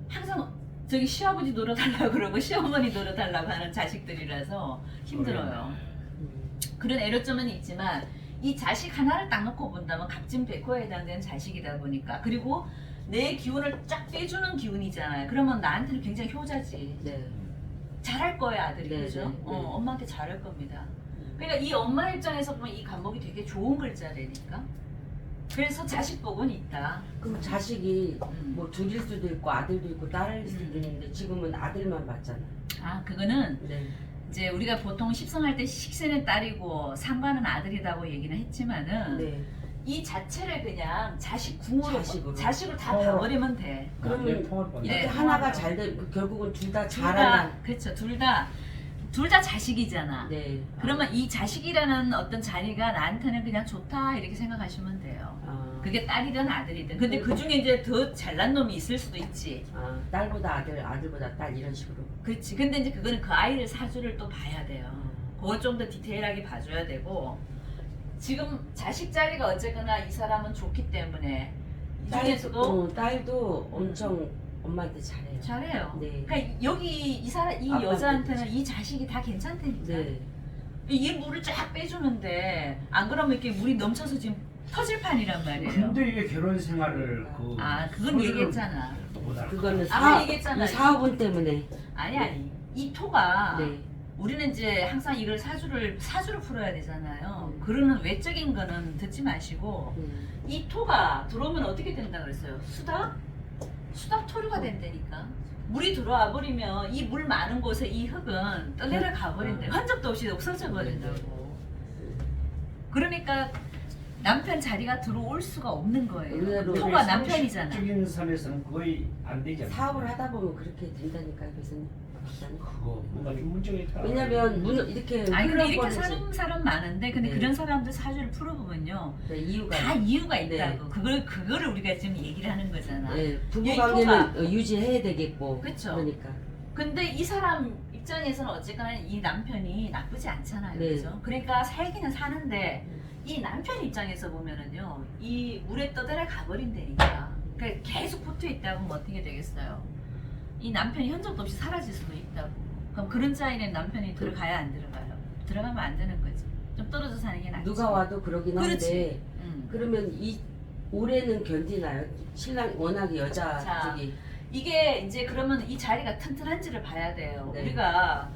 항상 저기 시아버지 놀아달라고 그러고 시어머니 놀아달라고 하는 자식들이라서 힘들어요. 그런 애로점은 있지만 이 자식 하나를 딱 놓고 본다면 갑진 백호에 해당되는 자식이다 보니까 그리고 내 기운을 쫙 빼주는 기운이잖아요. 그러면 나한테는 굉장히 효자지. 네. 잘할 거야 아들이. 네, 그죠? 네, 네. 엄마한테 잘할 겁니다. 그러니까 이 엄마 입장에서 보면 이 간목이 되게 좋은 글자라니까. 그래서 자식 복은 있다. 그럼 자식이 음. 뭐 둘일 수도 있고 아들도 있고 딸일 수도 있는데 지금은 아들만 맞잖아요. 아 그거는 네. 이제 우리가 보통 십성할 때 식세는 딸이고 상관은 아들이라고 얘기는 했지만은 네. 이 자체를 그냥 자식 궁으로 자식으로. 자식을 다 봐버리면 돼. 그러면 그러면 이렇게 네. 하나가 잘 돼, 결국은 둘 다 둘 다 잘하는. 그렇죠. 둘 다 자식이잖아. 네. 그러면 이 자식이라는 어떤 자리가 나한테는 그냥 좋다 이렇게 생각하시면 돼요. 그게 딸이든 아들이든. 근데 그 중에 이제 더 잘난 놈이 있을 수도 있지. 딸보다 아들, 아들보다 딸 이런 식으로. 그렇지. 근데 이제 그거는 그 아이를 사주를 또 봐야 돼요. 그걸 좀 더 디테일하게 봐줘야 되고 지금 자식 자리가 어쨌거나 이 사람은 좋기 때문에 이 중에서도 딸도 엄청 엄마한테 잘해요. 잘해요. 네. 그러니까 여기 이 사람 이 아빠한테 여자한테는 이 자식이 다 괜찮다니까. 네. 이 물을 쫙 빼주는데 안 그러면 이렇게 물이 넘쳐서 지금 터질 판이란 말이에요. 근데 이게 결혼 생활을 그 그건 얘기했잖아. 그거는 아까 얘기했잖아요. 이 사업은 때문에. 아니 이 토가 네. 우리는 이제 항상 이걸 사주를 풀어야 되잖아요. 음. 그러는 외적인 거는 듣지 마시고 이 토가 들어오면 어떻게 된다 그랬어요? 수닥 토류가 된다니까. 물이 들어와 버리면 이 물 많은 곳에 이 흙은 떠내려 가버린다. 흔적도 없이 없어져 버린다고. 그러니까 남편 자리가 들어올 수가 없는 거예요. 의외로 토가 남편이잖아. 적인 선에서는 거의 안 되잖아. 사업을 하다 보면 그렇게 된다니까요, 교수님. 그거 뭔가 좀 문제가 있다. 왜냐면 이렇게 아니 근데 이렇게 흘러버리지. 사는 사람 많은데 근데 네. 그런 사람들 사주를 풀어보면요 네, 이유가 다 이유가 네. 있다고. 그거를 우리가 지금 얘기를 하는 거잖아. 네, 부부 여기 관계는 유지해야 되겠고. 그쵸. 그러니까. 근데 이 사람 입장에서는 어쨌거나 이 남편이 나쁘지 않잖아요. 네. 그죠? 그러니까 살기는 사는데 이 남편 입장에서 보면은요 이 물에 떠들어 가버린다니까. 그러니까 계속 붙어 있다고 하면 어떻게 되겠어요? 이 남편이 흔적도 없이 사라질 수도 있다고. 그럼 그런 자리에 남편이 들어가야 안 들어가요? 들어가면 안 되는 거지. 좀 떨어져 사는 게 낫지. 누가 와도 그러긴 한데. 그렇지. 그러면 이 올해는 견디나요? 신랑 워낙에 여자 자, 쪽이. 이게 이제 그러면 이 자리가 튼튼한지를 봐야 돼요. 네. 우리가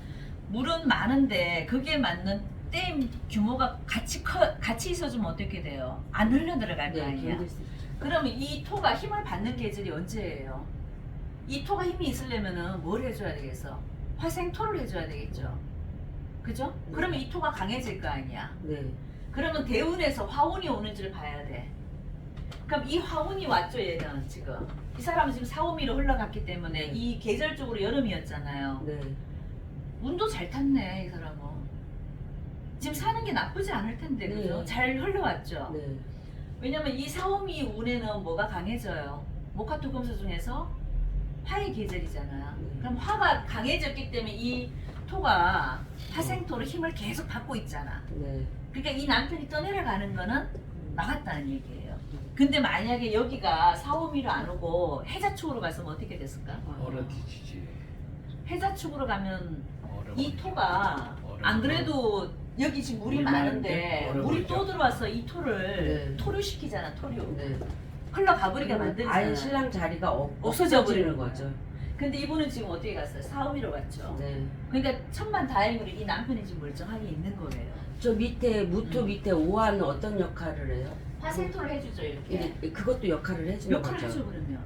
물은 많은데 그게 맞는 댐 규모가 같이 있어주면 어떻게 돼요? 안 흘러 들어갈 거 아니야. 견딜 수 있죠. 그러면 이 토가 힘을 받는 계절이 언제예요? 이 토가 힘이 있으려면은 뭘 해줘야 되겠어? 화생토를 해줘야 되겠죠. 그죠? 네. 그러면 이 토가 강해질 거 아니야. 네. 그러면 대운에서 화운이 오는지를 봐야 돼. 그럼 이 화운이 왔죠 얘는 지금. 이 사람은 지금 사오미로 흘러갔기 때문에 이 계절적으로 여름이었잖아요. 네. 운도 잘 탔네 이 사람은. 지금 사는 게 나쁘지 않을 텐데 그죠? 네. 잘 흘러왔죠. 네. 왜냐면 이 사오미 운에는 뭐가 강해져요? 목화토 금수 중에서 화의 계절이잖아요. 네. 그럼 화가 강해졌기 때문에 이 토가 화생토로 힘을 계속 받고 있잖아. 네. 그러니까 이 남편이 떠내려가는 거는 나갔다는 얘기예요. 근데 만약에 여기가 사오미로 안 오고 해자축으로 갔으면 어떻게 됐을까? 얼어지지. 해자축으로 가면 얼어. 이 토가 안 그래도 여기 지금 물이 많은데 얼어 물이 또 버리죠. 들어와서 이 토를 네. 토류시키잖아. 토류. 네. 흘러가버리게 아예 만들잖아. 신랑 자리가 없어져 없어지는 버리는 거죠. 근데 이분은 지금 어떻게 갔어요? 사오미로 갔죠. 네. 그러니까 천만 다행으로 이 남편이 지금 멀쩡하게 있는 거예요. 저 밑에 무토 밑에 오화는 어떤 역할을 해요? 화생토를 해주죠 이렇게. 이게 그것도 역할을 해주는 역할을 거죠. 해줘 그러면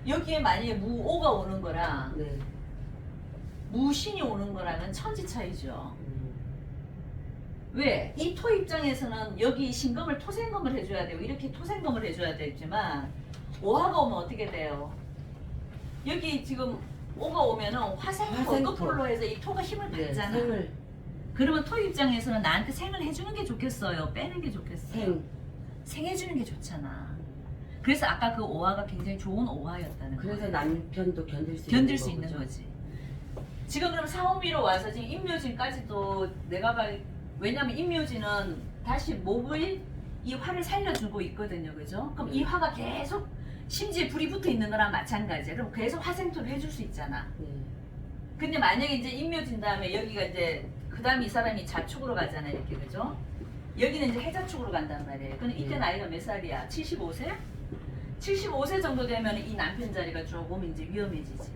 여기에 만약에 무오가 오는 거랑 네. 무신이 오는 거랑은 천지 차이죠. 음. 왜? 이 토 입장에서는 여기 신금을 토생금을 해줘야 되고 이렇게 토생금을 해줘야 되지만 오화가 오면 어떻게 돼요? 여기 지금 오가 오면은 화생토 화생토. 거꾸로 해서 이 토가 힘을 네. 받잖아. 생을 그러면 토 입장에서는 나한테 생을 해주는 게 좋겠어요? 빼는 게 좋겠어요? 생. 해주는 게 좋잖아. 그래서 아까 그 오화가 굉장히 좋은 오화였다는 그래서 거예요. 남편도 견딜 수 견딜 있는 수 있는 거죠. 거지. 지금 그럼 사오미로 와서 지금 임묘진까지도 내가 왜냐면 임묘진은 다시 목을 이 화를 살려주고 있거든요, 그죠? 그럼 이 화가 계속 심지에 불이 붙어 있는 거랑 마찬가지야. 그럼 계속 화생토를 해줄 수 있잖아. 네. 근데 만약에 이제 임묘진 다음에 여기가 이제 그 다음에 이 사람이 자축으로 가잖아, 이렇게 그죠? 여기는 이제 해자축으로 간단 말이에요. 그럼 이때 나이가 몇 살이야? 75세? 75세 정도 되면 이 남편 자리가 조금 이제 위험해지지.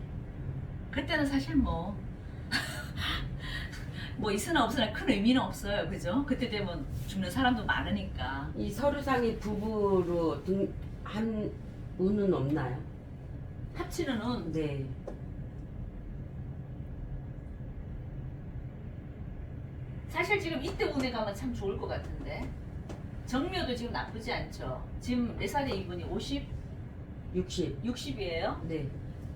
그때는 사실 뭐 있으나 없으나 큰 의미는 없어요, 그죠? 그때 되면 죽는 사람도 많으니까. 이 서류상의 부부로 한 운은 없나요? 합치는 운 네. 사실 지금 이때 운에 가면 참 좋을 것 같은데 정묘도 지금 나쁘지 않죠. 지금 몇 살에 이분이 50, 60. 60이에요. 네.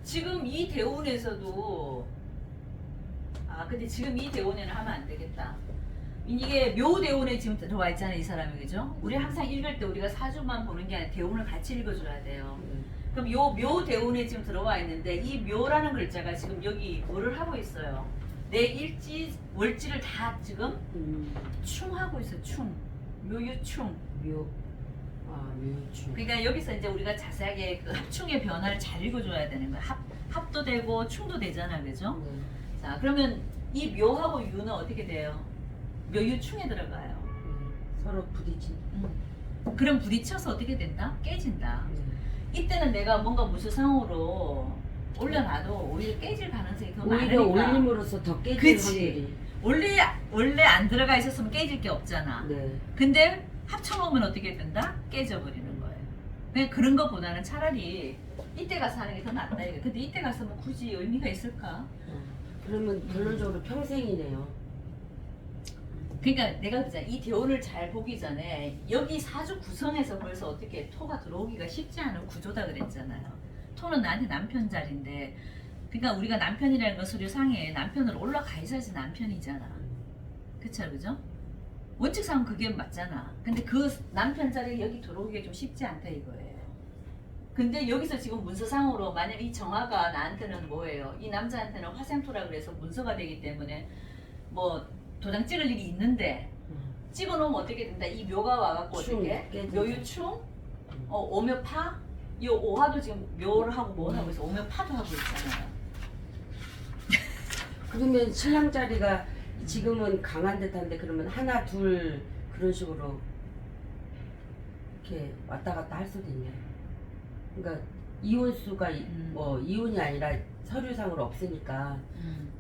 지금 이 대운에서도 근데 지금 이 대운에는 하면 안 되겠다. 이게 묘 대운에 지금 들어와 있잖아요, 이 사람이 그죠? 우리 항상 읽을 때 우리가 사주만 보는 게 아니라 대운을 같이 읽어줘야 돼요. 네. 그럼 요 묘 대운에 지금 들어와 있는데 이 묘라는 글자가 지금 여기 뭐를 하고 있어요? 내 일지 월지를 다 지금 충하고 있어요. 충 묘유충. 묘. 묘충. 그러니까 여기서 이제 우리가 자세하게 그 합충의 변화를 잘 읽어줘야 되는 거야. 합도 되고 충도 되잖아, 그죠? 네. 자 그러면 이 묘하고 유는 어떻게 돼요? 묘유충에 들어가요. 서로 부딪힌. 그럼 부딪혀서 어떻게 된다? 깨진다. 네. 이때는 내가 뭔가 무수상으로 올려놔도 오히려 깨질 가능성이 더 오히려 많으니까. 올림으로써 더 깨질 그치. 확률이. 원래 안 들어가 있었으면 깨질 게 없잖아. 네. 근데 합쳐놓으면 어떻게 된다? 깨져버리는 거예요. 그냥 그런 것보다는 차라리 이때 가서 하는 게 더 낫다 이거. 근데 이때 가서 뭐 굳이 의미가 있을까? 그러면 결론적으로 평생이네요. 그러니까 내가 그잖아. 이 대운을 잘 보기 전에 여기 사주 구성에서 벌써 어떻게 토가 들어오기가 쉽지 않은 구조다 그랬잖아요. 토는 나한테 남편 자리인데, 그러니까 우리가 남편이라는 건 서류상에 남편으로 올라가 있어야지 남편이잖아. 그쵸, 그죠? 원칙상은 그게 맞잖아. 근데 그 남편 자리에 여기 들어오기가 좀 쉽지 않다 이거예요. 근데 여기서 지금 문서상으로 만약 이 정화가 나한테는 뭐예요? 이 남자한테는 화생토라 그래서 문서가 되기 때문에 뭐 도장 찍을 일이 있는데 찍어놓으면 어떻게 된다? 이 묘가 와갖고 충, 어떻게? 깨진다. 묘유충, 오묘파, 이 오화도 지금 묘를 하고 뭘 하고 있어? 오묘파도 하고 있잖아요. 그러면 신랑 자리가 지금은 강한 듯한데 그러면 하나 둘 그런 식으로 이렇게 왔다 갔다 할 수도 있네요. 그러니까 이혼 수가 뭐 이혼이 아니라 서류상으로 없으니까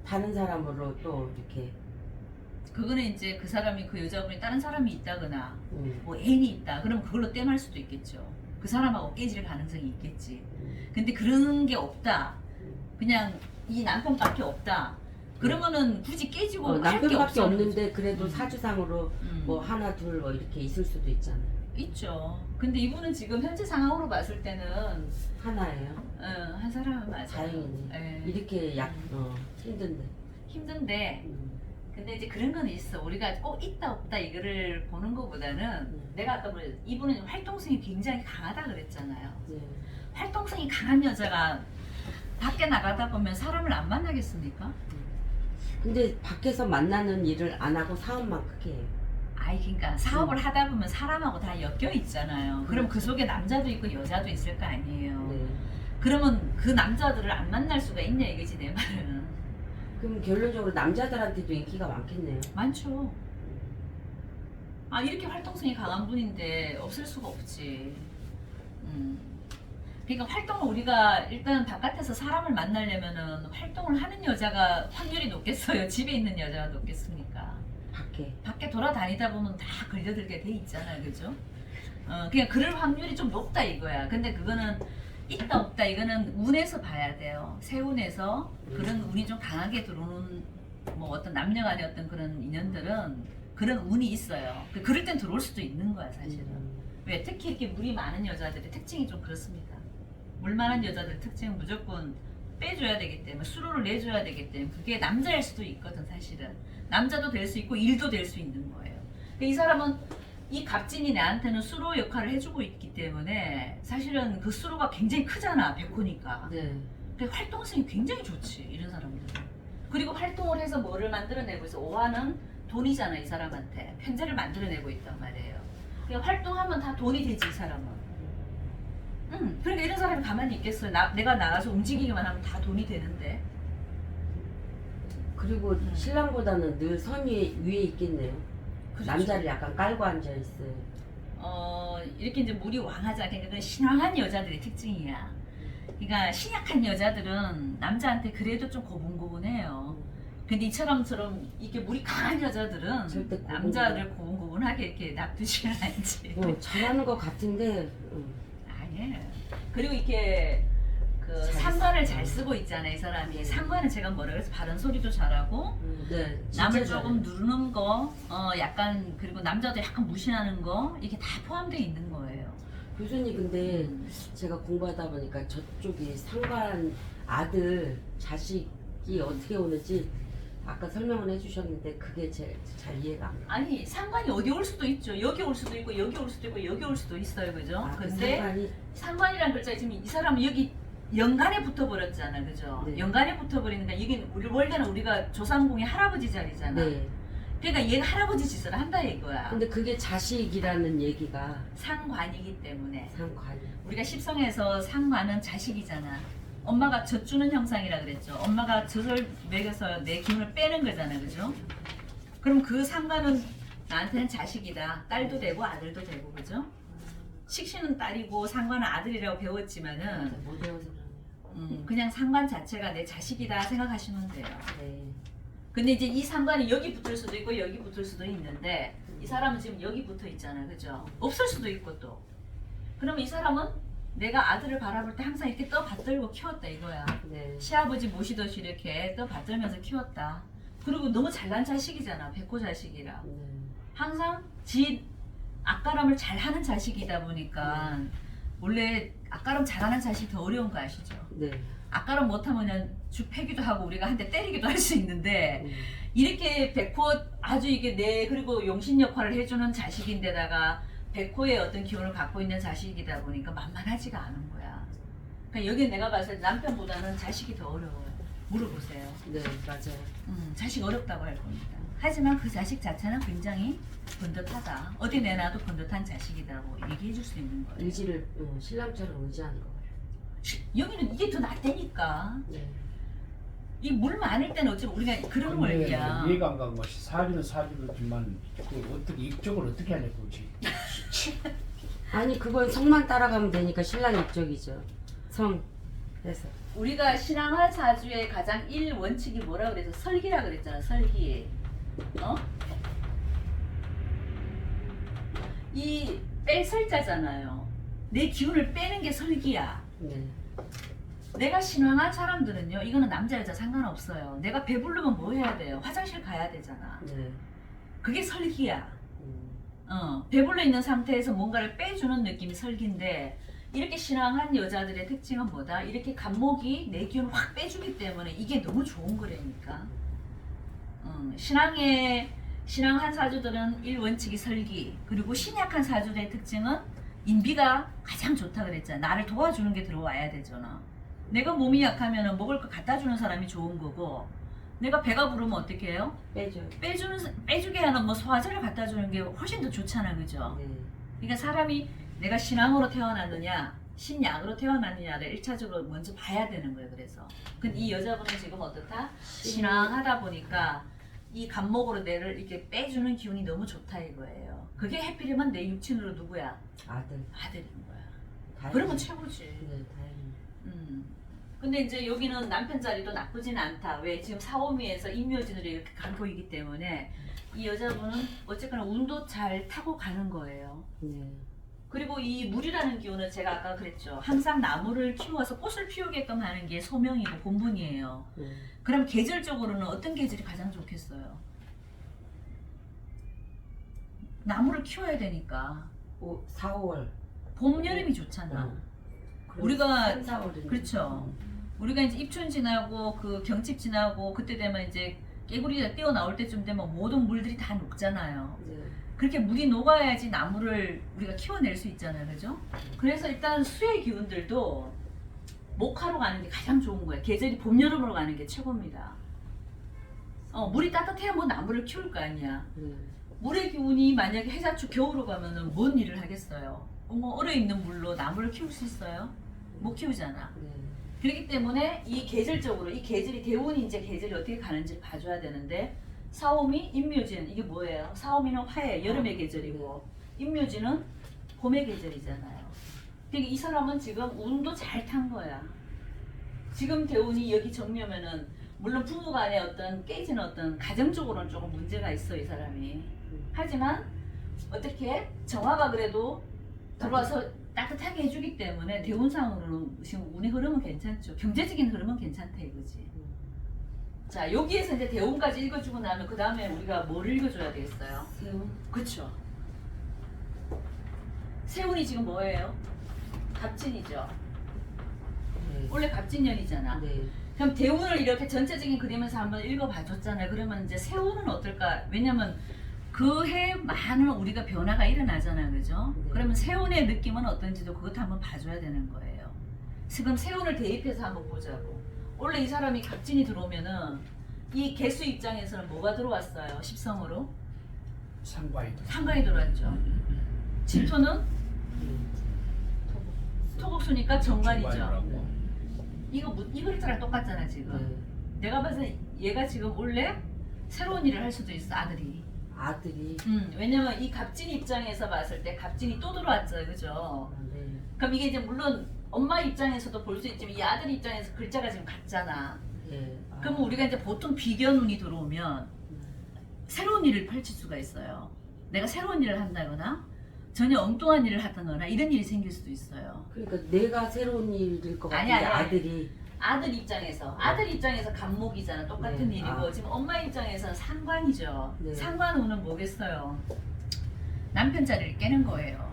다른 사람으로 또 이렇게 그거는 이제 그 사람이 그 여자분이 다른 사람이 있다거나 뭐 애인이 있다. 그러면 그걸로 땜할 수도 있겠죠. 그 사람하고 깨질 가능성이 있겠지. 근데 그런 게 없다. 그냥 이 남편밖에 없다. 그러면은 굳이 깨지고 할 게 남편밖에 없어. 없는데 그래도 사주상으로 뭐 하나 둘 뭐 이렇게 있을 수도 있잖아요. 있죠. 근데 이분은 지금 현재 상황으로 봤을 때는 하나예요. 한 사람은 맞아요. 다행이네. 예. 이렇게 힘든데. 힘든데 근데 이제 그런 건 있어. 우리가 꼭 있다 없다 이거를 보는 것보다는 내가 아까 뭐 이분은 활동성이 굉장히 강하다 그랬잖아요. 네. 활동성이 강한 여자가 밖에 나가다 보면 사람을 안 만나겠습니까? 근데 밖에서 만나는 일을 안 하고 사업만 크게 해요. 아이 그러니까 사업을 하다 보면 사람하고 다 엮여 있잖아요. 그럼 그 속에 남자도 있고 여자도 있을 거 아니에요. 네. 그러면 그 남자들을 안 만날 수가 있냐 이거지 내 말은. 그럼 결론적으로 남자들한테도 인기가 많겠네요. 많죠. 아 이렇게 활동성이 강한 분인데 없을 수가 없지. 그러니까 활동을 우리가 일단 바깥에서 사람을 만나려면은 활동을 하는 여자가 확률이 높겠어요. 집에 있는 여자가 높겠습니까? 밖에 돌아다니다 보면 다 걸려들게 돼 있잖아요, 그죠? 그냥 그럴 확률이 좀 높다 이거야. 근데 그거는 있다 없다 이거는 운에서 봐야 돼요. 세운에서 그런 운이 좀 강하게 들어오는 뭐 어떤 남녀 간의 어떤 그런 인연들은 그런 운이 있어요. 그럴 땐 들어올 수도 있는 거야 사실은. 왜 특히 이렇게 물이 많은 여자들의 특징이 좀 그렇습니다. 물 많은 여자들 특징은 무조건 빼줘야 되기 때문에 수로를 내줘야 되기 때문에 그게 남자일 수도 있거든 사실은. 남자도 될 수 있고 일도 될 수 있는 거예요. 이 사람은 이 갑진이 나한테는 수로 역할을 해주고 있기 때문에 사실은 그 수로가 굉장히 크잖아 백호니까. 네. 그 활동성이 굉장히 좋지 이런 사람들은. 그리고 활동을 해서 뭐를 만들어내고 있어. 오화는 돈이잖아 이 사람한테. 편제를 만들어내고 있단 말이에요. 그러니까 활동하면 다 돈이 되지 이 사람은. 그러니까 이런 사람이 가만히 있겠어요. 내가 나가서 움직이기만 하면 다 돈이 되는데. 그리고 신랑보다는 늘 선 위에 있겠네요. 그렇죠. 남자를 약간 깔고 앉아 있어요. 이렇게 이제 물이 왕하자. 그러니까 그건 신황한 여자들의 특징이야. 그러니까 신약한 여자들은 남자한테 그래도 좀 고분고분해요. 근데 이처럼 이렇게 물이 강한 여자들은 절대 고분고분. 남자를 고분고분하게 이렇게 놔두지 않지. 잘하는 것 같은데 아니에요. 그리고 이렇게 그 잘 상관을 잘 쓰고 있잖아요 이 사람이. 상관은 제가 뭐라 그래서 바른 소리도 잘하고 네, 진짜 남을 잘해요. 조금 누르는 거, 약간 그리고 남자도 약간 무시하는 거 이게 다 포함되어 있는 거예요. 교수님 근데 제가 공부하다 보니까 저쪽이 상관 아들 자식이 어떻게 오는지 아까 설명을 해주셨는데 그게 잘 이해가 안 가요. 아니 상관이 어디 올 수도 있죠. 여기 올 수도 있고 여기 올 수도 있고 여기 올 수도 있어요, 그죠? 그 근데 상관이 상관이란 글자 지금 이 사람은 여기 연간에 붙어버렸잖아, 그죠? 네. 연간에 붙어버리니까 이게 원래는 우리가 조상궁의 할아버지 자리잖아. 네. 그러니까 얘가 할아버지 짓을 한다 이거야. 근데 그게 자식이라는 얘기가 상관이기 때문에. 상관이. 우리가 십성에서 상관은 자식이잖아. 엄마가 젖주는 형상이라 그랬죠. 엄마가 젖을 먹여서 내 기운을 빼는 거잖아, 그죠? 그럼 그 상관은 나한테는 자식이다. 딸도 되고 아들도 되고, 그죠? 식신은 딸이고 상관은 아들이라고 배웠지만은 못 외워서 그러네요. 그냥 상관 자체가 내 자식이다 생각하시면 돼요. 네. 근데 이제 이 상관이 여기 붙을 수도 있고 여기 붙을 수도 있는데 이 사람은 지금 여기 붙어 있잖아, 그죠? 없을 수도 있고 또. 그러면 이 사람은 내가 아들을 바라볼 때 항상 이렇게 떠 받들고 키웠다 이거야. 네. 시아버지 모시듯이 이렇게 떠 받들면서 키웠다. 그리고 너무 잘난 자식이잖아, 백호 자식이라. 네. 항상 지 앞가람을 잘하는 자식이다 보니까 원래 앞가람 잘하는 자식이 더 어려운 거 아시죠? 네. 앞가람 못하면 그냥 죽 패기도 하고 우리가 한 대 때리기도 할 수 있는데 이렇게 백호 아주 이게 내 그리고 용신 역할을 해주는 자식인데다가 백호의 어떤 기운을 갖고 있는 자식이다 보니까 만만하지가 않은 거야. 그러니까 여기 내가 봤을 때 남편보다는 자식이 더 어려워요. 물어보세요. 네, 맞아요. 자식 어렵다고 할 겁니다. 하지만 그 자식 자체는 굉장히 번듯하다. 어디 내놔도 번듯한 자식이라고 얘기해 줄 수 있는 거예요. 의지를 신랑처럼 의지하는 거예요. 여기는 이게 더 낫다니까. 네. 이 물 많을 때는 어쩌면 우리가 그런 원리야. 이해가 안 가는 것이 사주는 사주지만 그 어떻게 입적을 어떻게 하냐 보지. 아니 그건 성만 따라가면 되니까 신랑 입적이죠. 성 해서. 우리가 신앙할 사주의 가장 1원칙이 뭐라 그래서 설기라 그랬잖아. 설기. 이 뺄 설자잖아요. 내 기운을 빼는 게 설기야. 네. 내가 신앙한 사람들은요, 이거는 남자 여자 상관없어요. 내가 배부르면 뭐 해야 돼요? 화장실 가야 되잖아. 네. 그게 설기야. 배불러 있는 상태에서 뭔가를 빼주는 느낌이 설기인데, 이렇게 신앙한 여자들의 특징은 뭐다? 이렇게 간목이 내 기운을 확 빼주기 때문에 이게 너무 좋은 거라니까. 신앙한 사주들은 1원칙이 설기, 그리고 신약한 사주들의 특징은 인비가 가장 좋다 그랬잖아. 나를 도와주는 게 들어와야 되잖아. 내가 몸이 약하면 먹을 거 갖다 주는 사람이 좋은 거고, 내가 배가 부르면 어떻게 해요? 빼줘요. 빼주게 하는 뭐 소화제를 갖다 주는 게 훨씬 더 좋잖아, 그죠? 네. 그러니까 사람이 내가 신앙으로 태어났느냐, 신약으로 태어났느냐를 1차적으로 먼저 봐야 되는 거예요. 그래서. 근데 이 여자분은 지금 어떻다? 신앙하다 보니까 이 간목으로 내를 이렇게 빼주는 기운이 너무 좋다 이거예요. 그게 해필이면 내 육친으로 누구야? 아들. 아들인 거야. 다행이네. 그러면 최고지. 네, 다행이네. 근데 이제 여기는 남편 자리도 나쁘진 않다. 왜? 지금 사오미에서 임묘진으로 이렇게 가고 있기 때문에 이 여자분은 어쨌거나 운도 잘 타고 가는 거예요. 네. 그리고 이 물이라는 기운은 제가 아까 그랬죠. 항상 나무를 키워서 꽃을 피우게끔 하는 게 소명이고 본분이에요. 네. 그럼 계절적으로는 어떤 계절이 가장 좋겠어요? 나무를 키워야 되니까 4, 5월. 봄, 여름이 좋잖아. 그럼 우리가 3, 4월이네. 그렇죠. 우리가 이제 입춘 지나고 그 경칩 지나고 그때 되면 이제 깨구리가 뛰어나올 때쯤 되면 모든 물들이 다 녹잖아요. 네. 그렇게 물이 녹아야지 나무를 우리가 키워낼 수 있잖아요. 그죠? 그래서 일단 수의 기운들도 목화로 가는 게 가장 좋은 거예요. 계절이 봄, 여름으로 가는 게 최고입니다. 물이 따뜻해야 뭐 나무를 키울 거 아니야. 네. 물의 기운이 만약에 해자축 겨울로 가면은 뭔 일을 하겠어요? 얼어있는 물로 나무를 키울 수 있어요? 못 키우잖아. 네. 그렇기 때문에 이 계절적으로 이 계절이 대운이 이제 계절이 어떻게 가는지 봐줘야 되는데 사오미, 임묘진 이게 뭐예요? 사오미는 화해 여름의 계절이고 임묘진은 봄의 계절이잖아요. 그러니까 이 사람은 지금 운도 잘 탄 거야. 지금 대운이 여기 정묘면은 물론 부부간에 어떤 깨지는 어떤 가정적으로는 조금 문제가 있어 이 사람이. 하지만 어떻게 정화가 그래도 들어와서 따뜻하게 해주기 때문에 대운상으로는 지금 운의 흐름은 괜찮죠. 경제적인 흐름은 괜찮다 이거지. 자 여기에서 이제 대운까지 읽어주고 나면 그 다음에 우리가 뭘 읽어줘야 되겠어요? 세운. 그쵸. 세운이 지금 뭐예요? 갑진이죠. 네. 원래 갑진년이잖아. 네. 그럼 대운을 이렇게 전체적인 그림에서 한번 읽어봐줬잖아요. 그러면 이제 세운은 어떨까? 왜냐면 그 해 많은 우리가 변화가 일어나잖아요. 그죠? 네. 그러면 세운의 느낌은 어떤지도 그것도 한번 봐줘야 되는 거예요. 지금 세운을 대입해서 한번 보자고. 원래 이 사람이 갑진이 들어오면은 이 개수 입장에서는 뭐가 들어왔어요? 십성으로? 상관이 들어왔죠. 진토는 토국수니까 정관이죠. 이거 이 글자랑 똑같잖아 지금. 네. 내가 봐서 얘가 지금 원래 새로운 일을 할 수도 있어 아들이. 아들이. 왜냐면 이 갑진 입장에서 봤을 때 갑진이 또 들어왔죠, 그죠? 네. 그럼 이게 이제 물론 엄마 입장에서도 볼 수 있지만 이 아들 입장에서 글자가 지금 같잖아. 네. 그럼 우리가 이제 보통 비견운이 들어오면 새로운 일을 펼칠 수가 있어요. 내가 새로운 일을 한다거나 전혀 엉뚱한 일을 하거나 이런 일이 생길 수도 있어요. 그러니까 내가 새로운 일일 것 같은데 아니. 아들이. 아들 입장에서 간목이잖아. 똑같은 네. 일이고 지금 엄마 입장에서는 상관이죠. 네. 상관운은 뭐겠어요? 남편 자리를 깨는 거예요.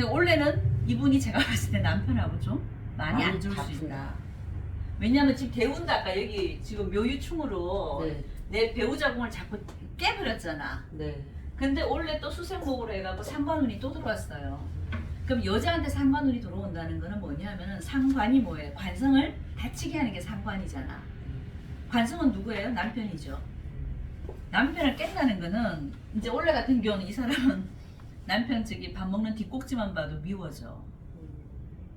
원래는 이분이 제가 봤을 때 남편하고 좀 많이 안 좋을 수 바쁜다. 있다. 왜냐면 지금 대운도 아까 여기 지금 묘유충으로 네. 내 배우자궁을 자꾸 깨버렸잖아. 네. 근데 원래 또 수생목으로 해갖고 상관운이 또 들어왔어요. 그럼 여자한테 상관운이 들어온다는 거는 뭐냐면은 상관이 뭐예요? 관성을 다치게 하는 게 상관이잖아. 관성은 누구예요? 남편이죠. 남편을 깬다는 거는 이제 원래 같은 경우는 이 사람은 남편 저기 밥 먹는 뒷꼭지만 봐도 미워져.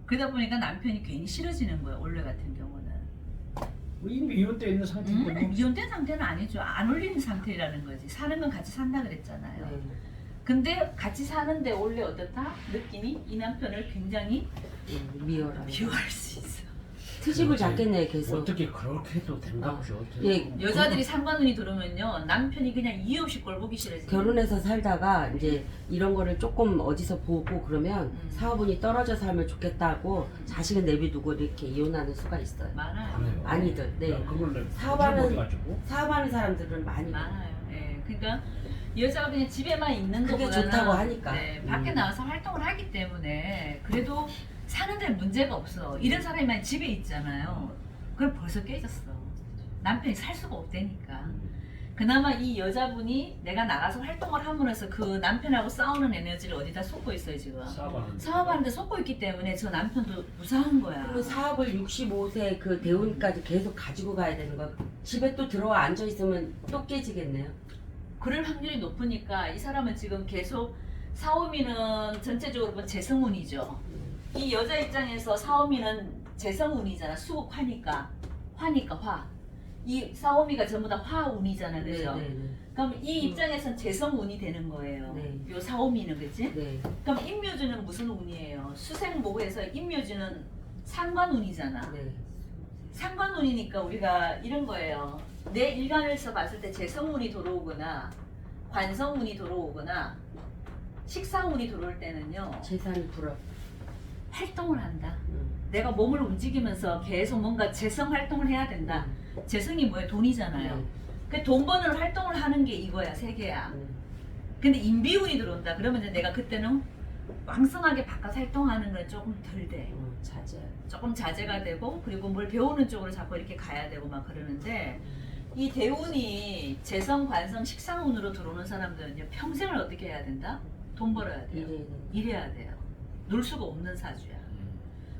그러다 보니까 남편이 괜히 싫어지는 거예요. 원래 같은 경우는. 이미 이혼돼 있는 상태인데 뭐. 이혼된 상태는 아니죠. 안 올리는 상태라는 거지. 사는 건 같이 산다 그랬잖아요. 네. 근데 같이 사는데 원래 어떻다? 느낌이 이 남편을 굉장히 미워라. 미워할 수 있어. 트집을 잡겠네 계속. 어떻게 그렇게 해도 된가 보죠. 예. 여자들이 상관운이 들어오면요 남편이 그냥 이유 없이 꼴 보기 싫어지. 결혼해서 살다가 이제 이런 거를 조금 어디서 보고 그러면 사업운이 떨어져 살면 좋겠다고 자식은 내비두고 이렇게 이혼하는 수가 있어요. 많아요. 그래요. 많이들. 네. 그걸 사업하는 가지고 사업하는 사람들은 많이. 많아요. 예. 그러니까 여자가 그냥 집에만 있는 그게 것보다는 좋다고 하니까. 네, 밖에 나와서 활동을 하기 때문에 그래도 사는데 문제가 없어. 이런 사람이 집에 있잖아요. 그럼 벌써 깨졌어. 남편이 살 수가 없다니까. 그나마 이 여자분이 내가 나가서 활동을 함으로써 그 남편하고 싸우는 에너지를 어디다 쏟고 있어요 지금. 사업하는데 쏟고 있기 때문에 저 남편도 무사한 거야. 그러면 사업을 65세 그 대운까지 계속 가지고 가야 되는 거. 집에 또 들어와 앉아 있으면 또 깨지겠네요. 그럴 확률이 높으니까 이 사람은 지금 계속 사오미는 전체적으로 보면 재성운이죠. 이 여자 입장에서 사오미는 재성운이잖아. 수국화니까. 화니까 화. 이 사오미가 전부 다 화운이잖아. 그죠? 네. 그럼 이 입장에선 재성운이 되는 거예요. 네. 요 사오미는 그치? 네. 그럼 임묘주는 무슨 운이에요? 수생목에서 임묘주는 상관운이잖아. 네. 상관운이니까 우리가 이런 거예요. 내 일간에서 봤을 때 재성운이 들어오거나 관성운이 들어오거나 식상운이 들어올 때는요. 재산 불업. 활동을 한다. 내가 몸을 움직이면서 계속 뭔가 재성 활동을 해야 된다. 재성이 뭐예요? 돈이잖아요. 네. 그 돈 버는 활동을 하는 게 이거야. 세 개야. 근데 인비운이 들어온다. 그러면 이제 내가 그때는 왕성하게 바깥 활동하는 건 조금 덜 돼. 자제. 조금 자제가 되고 그리고 뭘 배우는 쪽으로 자꾸 이렇게 가야 되고 막 그러는데 이 대운이 재성, 관성, 식상운으로 들어오는 사람들은요 평생을 어떻게 해야 된다? 돈 벌어야 돼요. 일해야 돼요. 놀 수가 없는 사주야.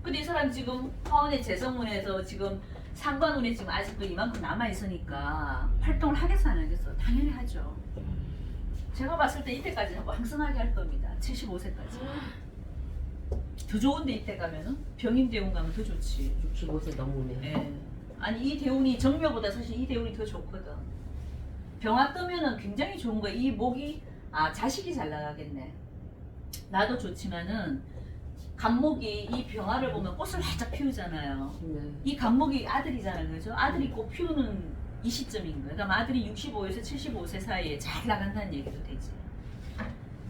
근데 이 사람 지금 화운의 재성운에서 지금 상관운에 지금 아직도 이만큼 남아 있으니까 활동을 하겠어 안 하겠어? 당연히 하죠. 제가 봤을 때 이때까지는 왕성하게 할 겁니다. 75세까지. 더 좋은데 이때 가면은 병임 대운 가면 더 좋지. 65세 넘으면. 예. 아니 이 대운이 정묘보다 사실 이 대운이 더 좋거든. 병화 뜨면은 굉장히 좋은 거야. 이 목이 자식이 잘 나가겠네. 나도 좋지만은 간목이 이 병화를 보면 꽃을 활짝 피우잖아요. 네. 이 간목이 아들이잖아요, 그죠? 아들이 꽃 피우는 이 시점인 거예요. 그럼 아들이 65에서 75세 사이에 잘 나간다는 얘기도 되지.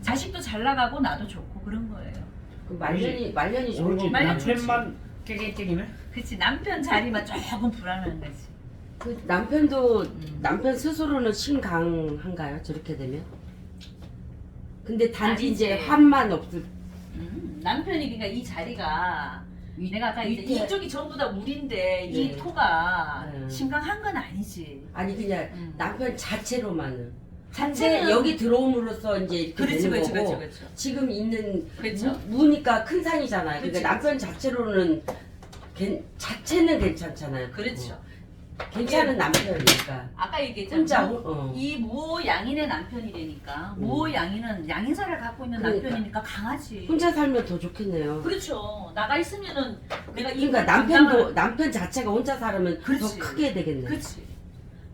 자식도 잘 나가고 나도 좋고 그런 거예요. 그 말년이 좋은 오로지 거. 말년 남편만 깨갱깨기네. 그치 남편 자리만 조금 불안한 거지. 그 남편도 남편 스스로는 신강한가요? 저렇게 되면? 근데 단지 아니지. 이제 화만 없을. 남편이 그러니까 이 자리가 내가 아까 이제 밑에- 이쪽이 전부 다 물인데 이 네. 토가 네. 신강한 건 아니지. 아니 그냥 음. 남편 자체로만은. 자체는- 근데 여기 들어옴으로써 이제 이렇게 그렇지, 되는 그렇지, 거고 그렇지, 그렇지. 지금 있는 그렇죠. 무니까 큰 산이잖아요. 그렇지, 그러니까 남편 자체로는 자체는 괜찮잖아요. 그렇죠. 괜찮은 남편이니까 아까 혼자 얘기했잖아. 이 무호양인의 남편이라니까. 무호양인은 양인사를 갖고 있는 그러니까. 남편이니까 강하지. 혼자 살면 더 좋겠네요. 그렇죠. 나가 있으면은 내가 그러니까 남편 자체가 혼자 살면 그렇지. 더 크게 되겠네. 그렇지.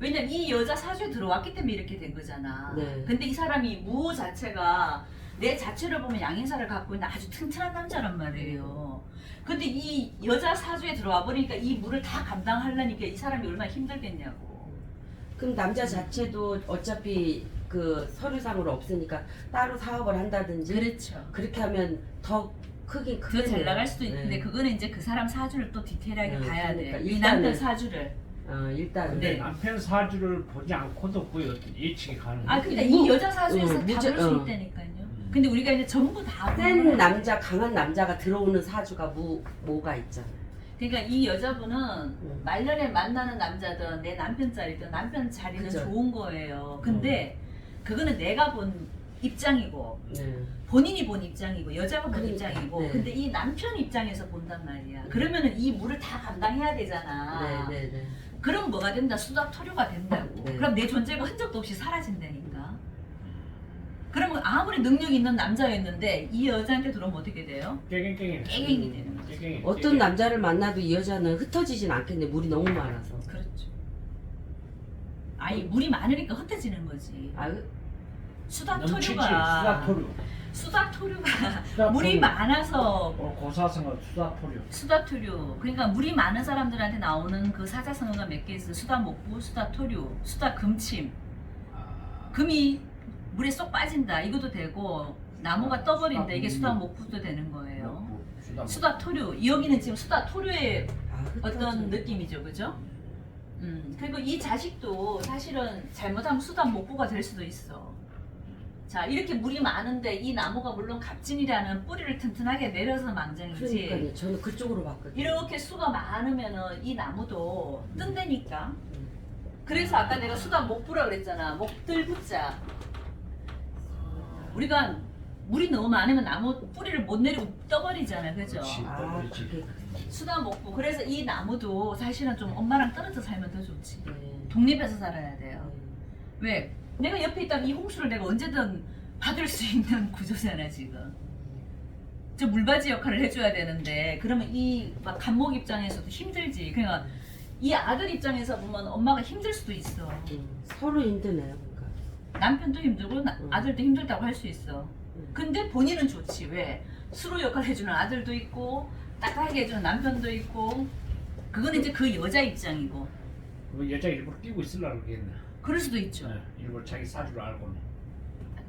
왜냐면 이 여자 사주에 들어왔기 때문에 이렇게 된 거잖아. 네. 근데 이 사람이 무호 자체가 내 자체를 보면 양인사를 갖고 있는 아주 튼튼한 남자란 말이에요. 근데 이 여자 사주에 들어와 버리니까 이 물을 다 감당하려니까 이 사람이 얼마나 힘들겠냐고. 그럼 남자 자체도 어차피 그 서류상으로 없으니까 따로 사업을 한다든지 그렇죠. 그렇게 하면 더 크긴 더 크겠네요. 잘 나갈 수도 네. 있는데 그거는 이제 그 사람 사주를 또 디테일하게 봐야 그러니까 돼. 이 일단은- 남편 사주를. 일단 근데 네. 남편 사주를 보지 않고도 그 어떤 예측이 가능해. 아 근데 무- 이 여자 사주에서 다 무죄- 볼 수 있다니까요. 근데 우리가 이제 전부 다 센 보는 남자 강한 남자가 들어오는 사주가 뭐가 있잖아요. 그러니까 이 여자분은 말년에 만나는 남자든 내 남편 자리든 남편 자리는 그죠. 좋은 거예요. 근데 그거는 내가 본 입장이고 네. 본인이 본 입장이고 여자가 본 그러니까, 입장이고 네. 근데 이 남편 입장에서 본단 말이야. 그러면은 이 물을 다 감당해야 되잖아. 네. 그럼 뭐가 된다? 수닥토류가 된다고. 네. 그럼 내 존재가 흔적도 없이 사라진다니까. 그러면 아무리 능력 있는 남자였는데 이 여자한테 들어오면 어떻게 돼요? 깨갱깨기네. 깨갱이 되는 거죠. 깨갱이. 어떤 남자를 만나도 이 여자는 흩어지진 않겠네. 물이 너무 많아서. 그렇죠. 아니 물이 많으니까 흩어지는 거지. 넘치지. 수닥토류가 수다토류. 물이 많아서 고사성어 수다토류. 수다토류. 그러니까 물이 많은 사람들한테 나오는 그 사자성어가 몇 개 있어. 수다목부, 수다토류, 수다금침. 금이 물에 쏙 빠진다. 이것도 되고 나무가 떠버린다. 이게 수다목부도 되는 거예요. 수다토류. 여기는 지금 수다토류의 어떤 느낌이죠, 그죠? 그리고 이 자식도 사실은 잘못하면 수다목부가 될 수도 있어. 자, 이렇게 물이 많은데 이 나무가 물론 갑진이라는 뿌리를 튼튼하게 내려서 망정이지. 그러니까요. 저는 그쪽으로 봤거든요. 이렇게 수가 많으면은 이 나무도 뜬다니까. 그래서 아까 내가 수단 목 부라 그랬잖아. 목들 붙자. 우리가 물이 너무 많으면 나무 뿌리를 못 내리고 떠버리잖아, 그죠? 그렇지. 아, 그렇지. 그게 수단 목부. 그래서 이 나무도 사실은 좀 엄마랑 떨어져 살면 더 좋지. 독립해서 살아야 돼요. 왜? 내가 옆에 있다면 이 홍수를 내가 언제든 받을 수 있는 구조잖아 지금. 저 물받이 역할을 해줘야 되는데 그러면 이 막 간목 입장에서도 힘들지. 그러니까 이 아들 입장에서 보면 엄마가 힘들 수도 있어. 서로 힘드네요. 그러니까. 남편도 힘들고 아들도 힘들다고 할 수 있어. 근데 본인은 좋지. 왜? 수로 역할 해주는 아들도 있고 따뜻하게 해주는 남편도 있고 그거는 이제 그 여자 입장이고 그 여자 일부러 끼고 있으려고 그러겠네. 그럴 수도 있죠. 일부러 자기 사주를 알고는.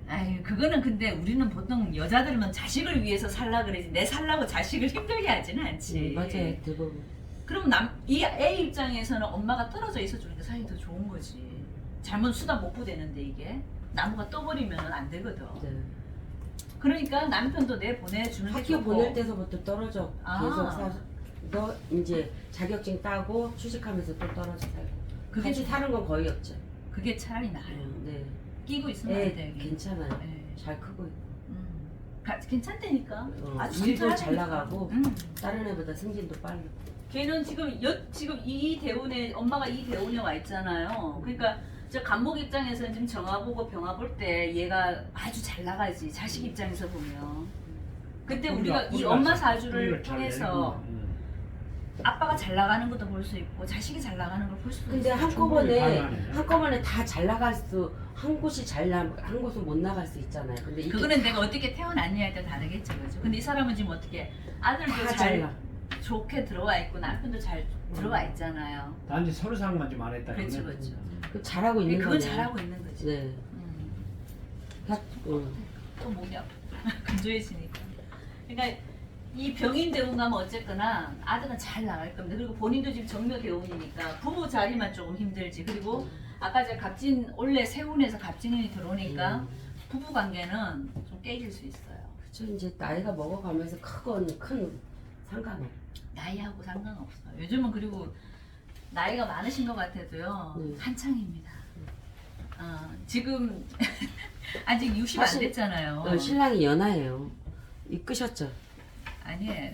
아유 그거는 근데 우리는 보통 여자들은 자식을 위해서 살라 그러지 내 살라고 자식을 힘들게 하지는 않지. 맞아요. 대부분. 그럼 이 애 입장에서는 엄마가 떨어져 있어 주는 게 사실 더 좋은 거지. 잘못 수다 못 부대는데 이게 나무가 떠버리면 안 되거든. 네. 그러니까 남편도 내 보내주는 게 학교 좋고. 보낼 때서부터 떨어져 아. 계속 너 이제 자격증 따고 취직하면서 또 떨어져 살고. 그게 같이 좀- 사는 건 거의 없죠. 그게 차라리 나아요. 네. 끼고 있으면 안 돼. 괜찮아요. 네. 잘 크고 있고. 괜찮다니까. 아주 일도 잘하니까. 잘 나가고 응. 다른 애보다 승진도 빨리. 걔는 지금 이 대운에 엄마가 이 대운에 와 있잖아요. 그러니까 저 간목 입장에서는 지금 정화 보고 병화 볼 때 얘가 아주 잘 나가지. 자식 입장에서 보면. 그때 우리가 이 엄마 사주를 통해서 아빠가 잘 나가는 것도 볼 수 있고 자식이 잘 나가는 걸 볼 수도 근데 있어요. 한꺼번에 다 잘 나갈 수 한 곳이 한 곳은 못 나갈 수 있잖아요. 근데 이게 그거는 내가 어떻게 태어났냐에 따라 다르겠죠, 그죠? 근데 이 사람은 지금 어떻게 아들도 다 잘 잘 좋게 들어와 있고 남편도 잘 들어와 있잖아요. 단지 서로 상만 좀 안 했다. 그렇죠, 그렇죠. 잘하고 있는 그건 거네. 잘하고 있는 거지. 네. 또 몸이 아파. 건조해지니까. 그러니까 이 병인 대운 가면 어쨌거나 아들은 잘 나갈 겁니다. 그리고 본인도 지금 정묘 대운이니까 부부 자리만 조금 힘들지. 그리고 아까 제가 갑진 원래 세운에서 갑진이 들어오니까 부부 관계는 좀 깨질 수 있어요. 그렇죠. 이제 나이가 먹어가면서 큰 상관없. 나이하고 상관없어요. 요즘은 그리고 나이가 많으신 것 같아도요 한창입니다. 지금 아직 60 안 사실- 됐잖아요. 신랑이 연하예요. 이끄셨죠. 아니에요.